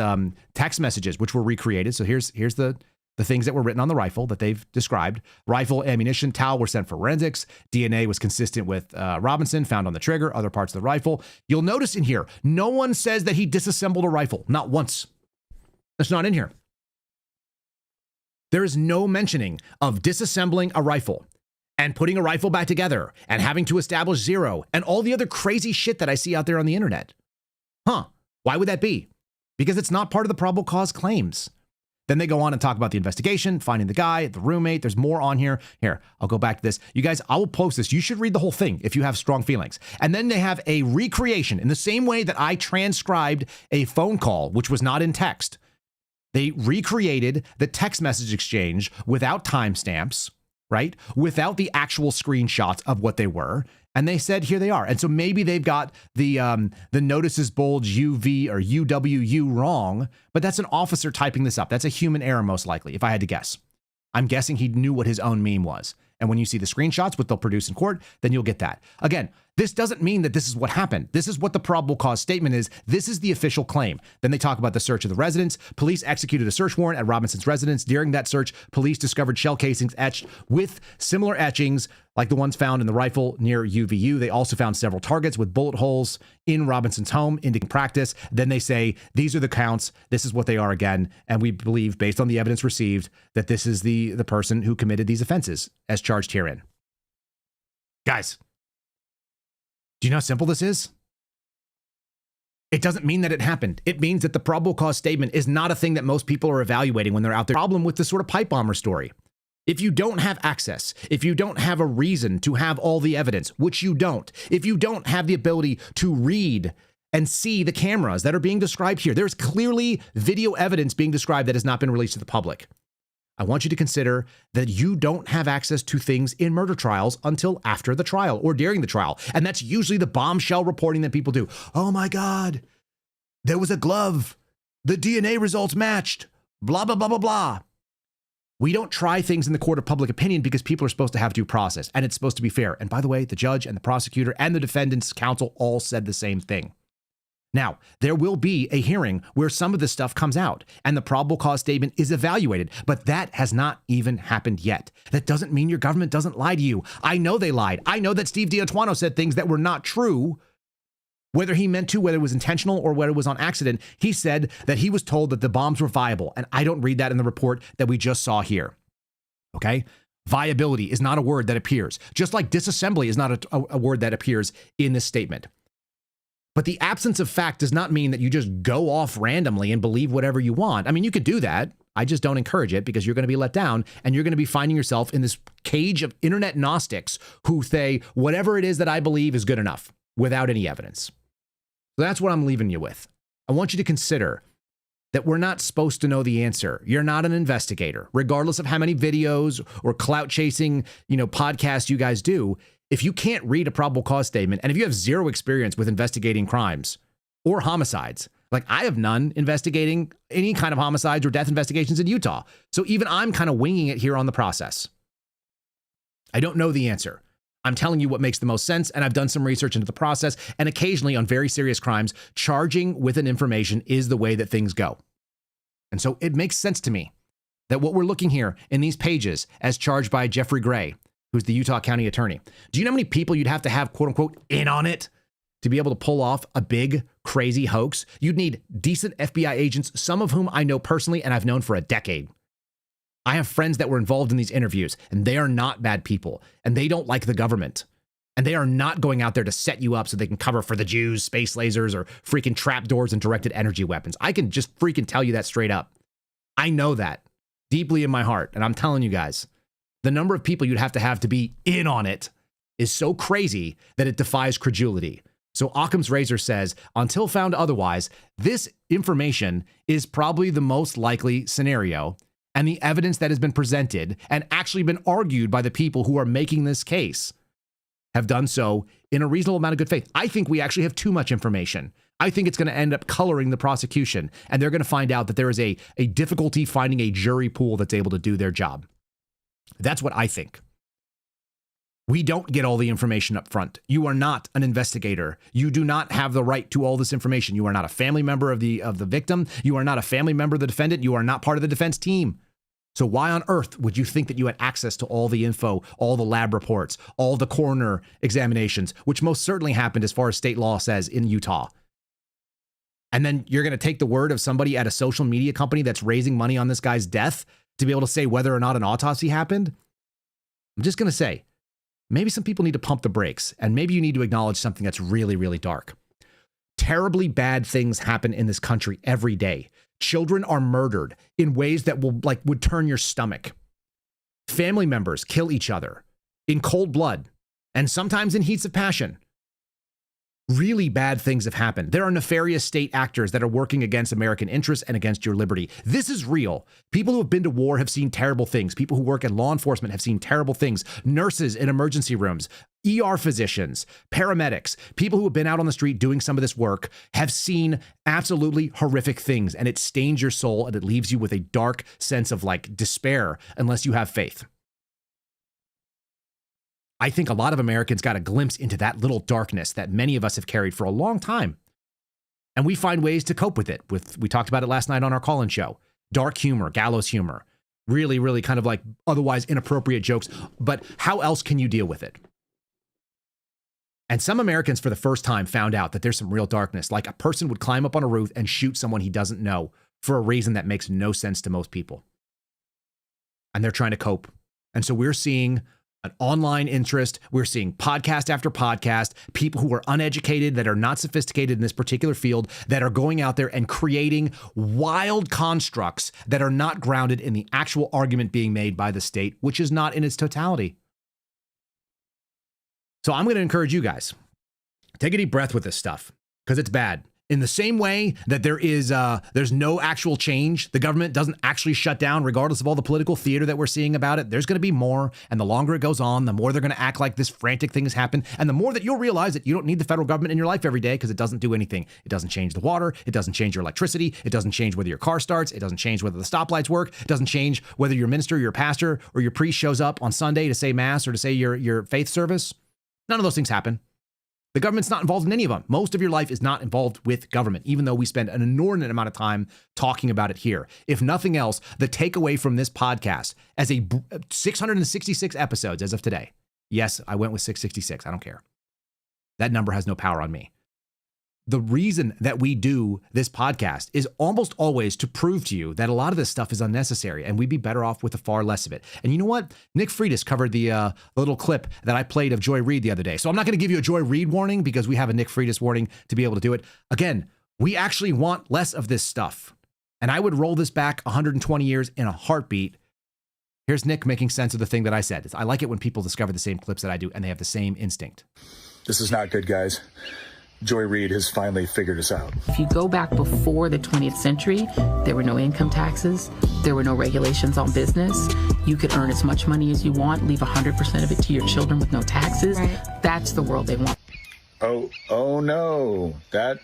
text messages, which were recreated. So here's the things that were written on the rifle that they've described. Rifle, ammunition, towel were sent for forensics. DNA was consistent with Robinson, found on the trigger, other parts of the rifle. You'll notice in here, no one says that he disassembled a rifle. Not once. That's not in here. There is no mentioning of disassembling a rifle and putting a rifle back together and having to establish zero and all the other crazy shit that I see out there on the internet. Why would that be? Because it's not part of the probable cause claims. Then they go on and talk about the investigation, finding the guy, the roommate. There's more on here. Here, I'll go back to this. You guys, I will post this. You should read the whole thing if you have strong feelings. And then they have a recreation in the same way that I transcribed a phone call, which was not in text. They recreated the text message exchange without timestamps, right? Without the actual screenshots of what they were. And they said, here they are. And so maybe they've got the notices bulge UV or UWU wrong, but that's an officer typing this up. That's a human error, most likely, if I had to guess. I'm guessing he knew what his own meme was. And when you see the screenshots, what they'll produce in court, then you'll get that. Again, this doesn't mean that this is what happened. This is what the probable cause statement is. This is the official claim. Then they talk about the search of the residence. Police executed a search warrant at Robinson's residence. During that search, police discovered shell casings etched with similar etchings like the ones found in the rifle near UVU. They also found several targets with bullet holes in Robinson's home, indicating practice. Then they say, these are the counts. This is what they are again. And we believe, based on the evidence received, that this is the person who committed these offenses as charged herein. Guys, do you know how simple this is? It doesn't mean that it happened. It means that the probable cause statement is not a thing that most people are evaluating when they're out there. Problem with this sort of pipe bomber story. If you don't have access, if you don't have a reason to have all the evidence, which you don't, if you don't have the ability to read and see the cameras that are being described here, there's clearly video evidence being described that has not been released to the public. I want you to consider that you don't have access to things in murder trials until after the trial or during the trial. And that's usually the bombshell reporting that people do. Oh my God, there was a glove. The DNA results matched. Blah, blah, blah, blah, blah. We don't try things in the court of public opinion because people are supposed to have due process and it's supposed to be fair. And by the way, the judge and the prosecutor and the defendant's counsel all said the same thing. Now, there will be a hearing where some of this stuff comes out and the probable cause statement is evaluated, but that has not even happened yet. That doesn't mean your government doesn't lie to you. I know they lied. I know that Steve D'Antuono said things that were not true, whether he meant to, whether it was intentional or whether it was on accident. He said that he was told that the bombs were viable, and I don't read that in the report that we just saw here. Okay? Viability is not a word that appears, just like disassembly is not a word that appears in this statement. But the absence of fact does not mean that you just go off randomly and believe whatever you want. I mean, you could do that. I just don't encourage it because you're going to be let down and you're going to be finding yourself in this cage of internet Gnostics who say whatever it is that I believe is good enough without any evidence. So that's what I'm leaving you with. I want you to consider that we're not supposed to know the answer. You're not an investigator, regardless of how many videos or clout chasing, podcasts you guys do. If you can't read a probable cause statement, and if you have zero experience with investigating crimes or homicides, like I have none investigating any kind of homicides or death investigations in Utah. So even I'm kind of winging it here on the process. I don't know the answer. I'm telling you what makes the most sense, and I've done some research into the process, and occasionally on very serious crimes, charging with an information is the way that things go. And so it makes sense to me that what we're looking here in these pages as charged by Jeffrey Gray, who's the Utah County Attorney. Do you know how many people you'd have to have, quote unquote, in on it to be able to pull off a big, crazy hoax? You'd need decent FBI agents, some of whom I know personally and I've known for a decade. I have friends that were involved in these interviews, and they are not bad people, and they don't like the government. And they are not going out there to set you up so they can cover for the Jews, space lasers, or freaking trapdoors and directed energy weapons. I can just freaking tell you that straight up. I know that deeply in my heart, and I'm telling you guys, the number of people you'd have to be in on it is so crazy that it defies credulity. So Occam's razor says, until found otherwise, this information is probably the most likely scenario, and the evidence that has been presented and actually been argued by the people who are making this case have done so in a reasonable amount of good faith. I think we actually have too much information. I think it's going to end up coloring the prosecution, and they're going to find out that there is a difficulty finding a jury pool that's able to do their job. That's what I think. We don't get all the information up front. You are not an investigator. You do not have the right to all this information. You are not a family member of the victim. You are not a family member of the defendant. You are not part of the defense team. So why on earth would you think that you had access to all the info, all the lab reports, all the coroner examinations, which most certainly happened as far as state law says in Utah? And then you're going to take the word of somebody at a social media company that's raising money on this guy's death to be able to say whether or not an autopsy happened? I'm just going to say, maybe some people need to pump the brakes, and maybe you need to acknowledge something that's really, really dark. Terribly bad things happen in this country every day. Children are murdered in ways that would turn your stomach. Family members kill each other in cold blood and sometimes in heats of passion. Really bad things have happened. There are nefarious state actors that are working against American interests and against your liberty. This is real. People who have been to war have seen terrible things. People who work in law enforcement have seen terrible things. Nurses in emergency rooms, ER physicians, paramedics, people who have been out on the street doing some of this work have seen absolutely horrific things, and it stains your soul and it leaves you with a dark sense of despair unless you have faith. I think a lot of Americans got a glimpse into that little darkness that many of us have carried for a long time. And we find ways to cope with it. We talked about it last night on our call-in show. Dark humor, gallows humor, really, really kind of otherwise inappropriate jokes. But how else can you deal with it? And some Americans for the first time found out that there's some real darkness. Like a person would climb up on a roof and shoot someone he doesn't know for a reason that makes no sense to most people. And they're trying to cope. And so we're seeing an online interest. We're seeing podcast after podcast, people who are uneducated, that are not sophisticated in this particular field, that are going out there and creating wild constructs that are not grounded in the actual argument being made by the state, which is not in its totality. So I'm going to encourage you guys, take a deep breath with this stuff because it's bad. In the same way that there's no actual change, the government doesn't actually shut down, regardless of all the political theater that we're seeing about it. There's going to be more, and the longer it goes on, the more they're going to act like this frantic thing has happened, and the more that you'll realize that you don't need the federal government in your life every day because it doesn't do anything. It doesn't change the water. It doesn't change your electricity. It doesn't change whether your car starts. It doesn't change whether the stoplights work. It doesn't change whether your minister, your pastor, or your priest shows up on Sunday to say mass or to say your faith service. None of those things happen. The government's not involved in any of them. Most of your life is not involved with government, even though we spend an inordinate amount of time talking about it here. If nothing else, the takeaway from this podcast, as 666 episodes as of today. Yes, I went with 666. I don't care. That number has no power on me. The reason that we do this podcast is almost always to prove to you that a lot of this stuff is unnecessary and we'd be better off with a far less of it. And you know what? Nick Freitas covered the little clip that I played of Joy Reid the other day. So I'm not going to give you a Joy Reid warning because we have a Nick Freitas warning to be able to do it. Again, we actually want less of this stuff. And I would roll this back 120 years in a heartbeat. Here's Nick making sense of the thing that I said. I like it when people discover the same clips that I do and they have the same instinct. This is not good, guys. Joy Reid has finally figured us out. If you go back before the 20th century, there were no income taxes, there were no regulations on business. You could earn as much money as you want, leave 100% of it to your children with no taxes. Right. That's the world they want. Oh no, that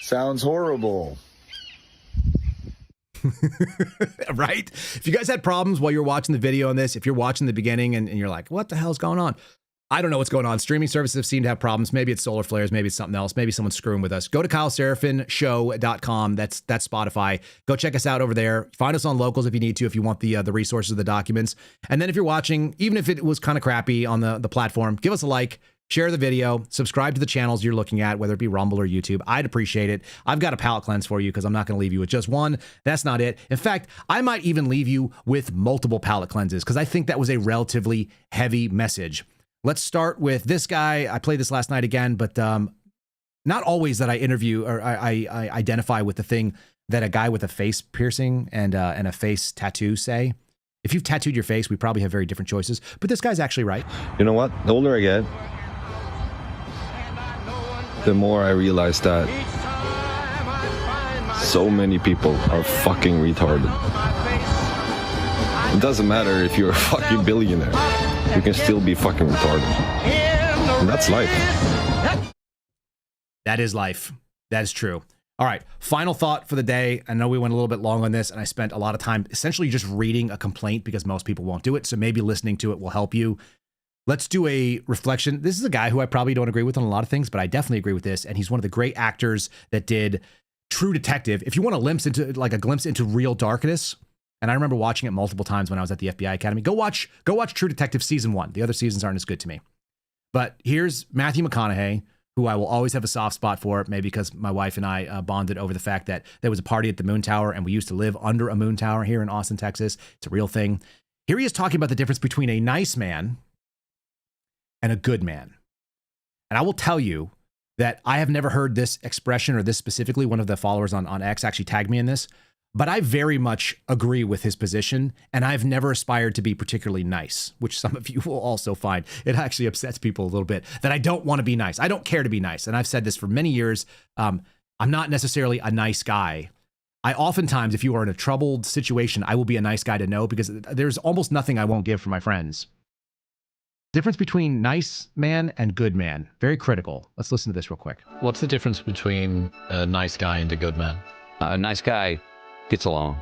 sounds horrible. Right? If you guys had problems while you're watching the video on this, if you're watching the beginning and you're like, what the hell's going on? I don't know what's going on. Streaming services seem to have problems. Maybe it's solar flares. Maybe it's something else. Maybe someone's screwing with us. Go to KyleSerafinshow.com. That's Spotify. Go check us out over there. Find us on Locals if you need to, if you want the resources of the documents. And then if you're watching, even if it was kind of crappy on the platform, give us a like, share the video, subscribe to the channels you're looking at, whether it be Rumble or YouTube. I'd appreciate it. I've got a palate cleanse for you because I'm not going to leave you with just one. That's not it. In fact, I might even leave you with multiple palate cleanses because I think that was a relatively heavy message. Let's start with this guy. I played this last night again, but not always that I interview or I identify with the thing that a guy with a face piercing and a face tattoo say. If you've tattooed your face, we probably have very different choices, but this guy's actually right. You know what? The older I get, the more I realize that so many people are fucking retarded. It doesn't matter if you're a fucking billionaire. You can still be fucking retarded. And that's life. That is life. That is true. All right. Final thought for the day. I know we went a little bit long on this and I spent a lot of time essentially just reading a complaint because most people won't do it. So maybe listening to it will help you. Let's do a reflection. This is a guy who I probably don't agree with on a lot of things, but I definitely agree with this. And he's one of the great actors that did True Detective. If you want a glimpse into real darkness, and I remember watching it multiple times when I was at the FBI Academy. Go watch True Detective Season 1. The other seasons aren't as good to me. But here's Matthew McConaughey, who I will always have a soft spot for, maybe because my wife and I bonded over the fact that there was a party at the Moon Tower, and we used to live under a Moon Tower here in Austin, Texas. It's a real thing. Here he is talking about the difference between a nice man and a good man. And I will tell you that I have never heard this expression or this specifically. One of the followers on X actually tagged me in this. But I very much agree with his position, and I've never aspired to be particularly nice, which some of you will also find. It actually upsets people a little bit that I don't want to be nice. I don't care to be nice, and I've said this for many years. I'm not necessarily a nice guy. I oftentimes, if you are in a troubled situation, I will be a nice guy to know because there's almost nothing I won't give for my friends. Difference between nice man and good man. Very critical. Let's listen to this real quick. What's the difference between a nice guy and a good man? A nice guy gets along.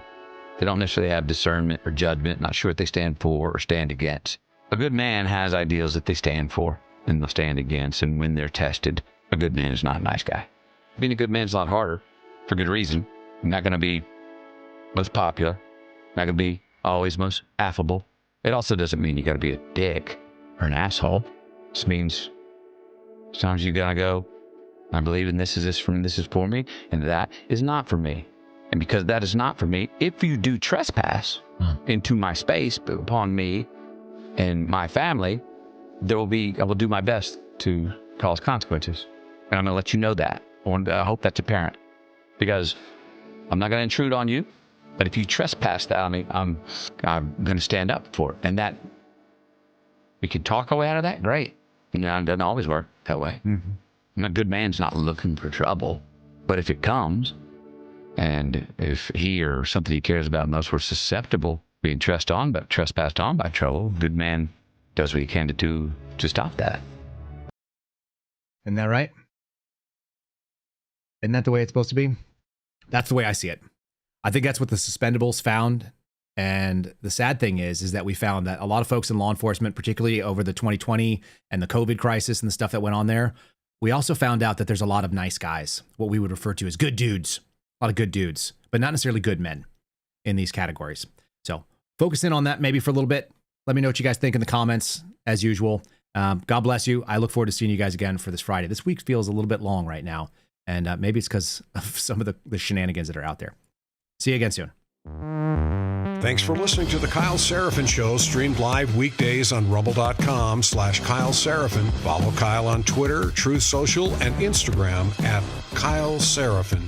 They don't necessarily have discernment or judgment, not sure what they stand for or stand against. A good man has ideals that they stand for and they'll stand against, and when they're tested, a good man is not a nice guy. Being a good man is a lot harder, for good reason. You're not going to be most popular, not going to be always most affable. It also doesn't mean you got to be a dick or an asshole. It just means sometimes you got to go, I believe in this is for me, and that is not for me. And because that is not for me, if you do trespass into my space, upon me and my family, I will do my best to cause consequences. And I'm going to let you know that. I hope that's apparent. Because I'm not going to intrude on you, but if you trespass that on me, I'm going to stand up for it. And that, we can talk our way out of that, great. You know, it doesn't always work that way. Mm-hmm. A good man's not looking for trouble. But if it comes, and if he or something he cares about most were susceptible being trespassed on by trouble, good man does what he can to do to stop that. Isn't that right? Isn't that the way it's supposed to be? That's the way I see it. I think that's what the suspendables found. And the sad thing is that we found that a lot of folks in law enforcement, particularly over the 2020 and the COVID crisis and the stuff that went on there, we also found out that there's a lot of nice guys, what we would refer to as good dudes, a lot of good dudes, but not necessarily good men in these categories. So focus in on that maybe for a little bit. Let me know what you guys think in the comments, as usual. God bless you. I look forward to seeing you guys again for this Friday. This week feels a little bit long right now, and maybe it's because of some of the shenanigans that are out there. See you again soon. Thanks for listening to The Kyle Seraphin Show, streamed live weekdays on rumble.com/Kyle Seraphin. Follow Kyle on Twitter, Truth Social, and Instagram @Kyle Seraphin.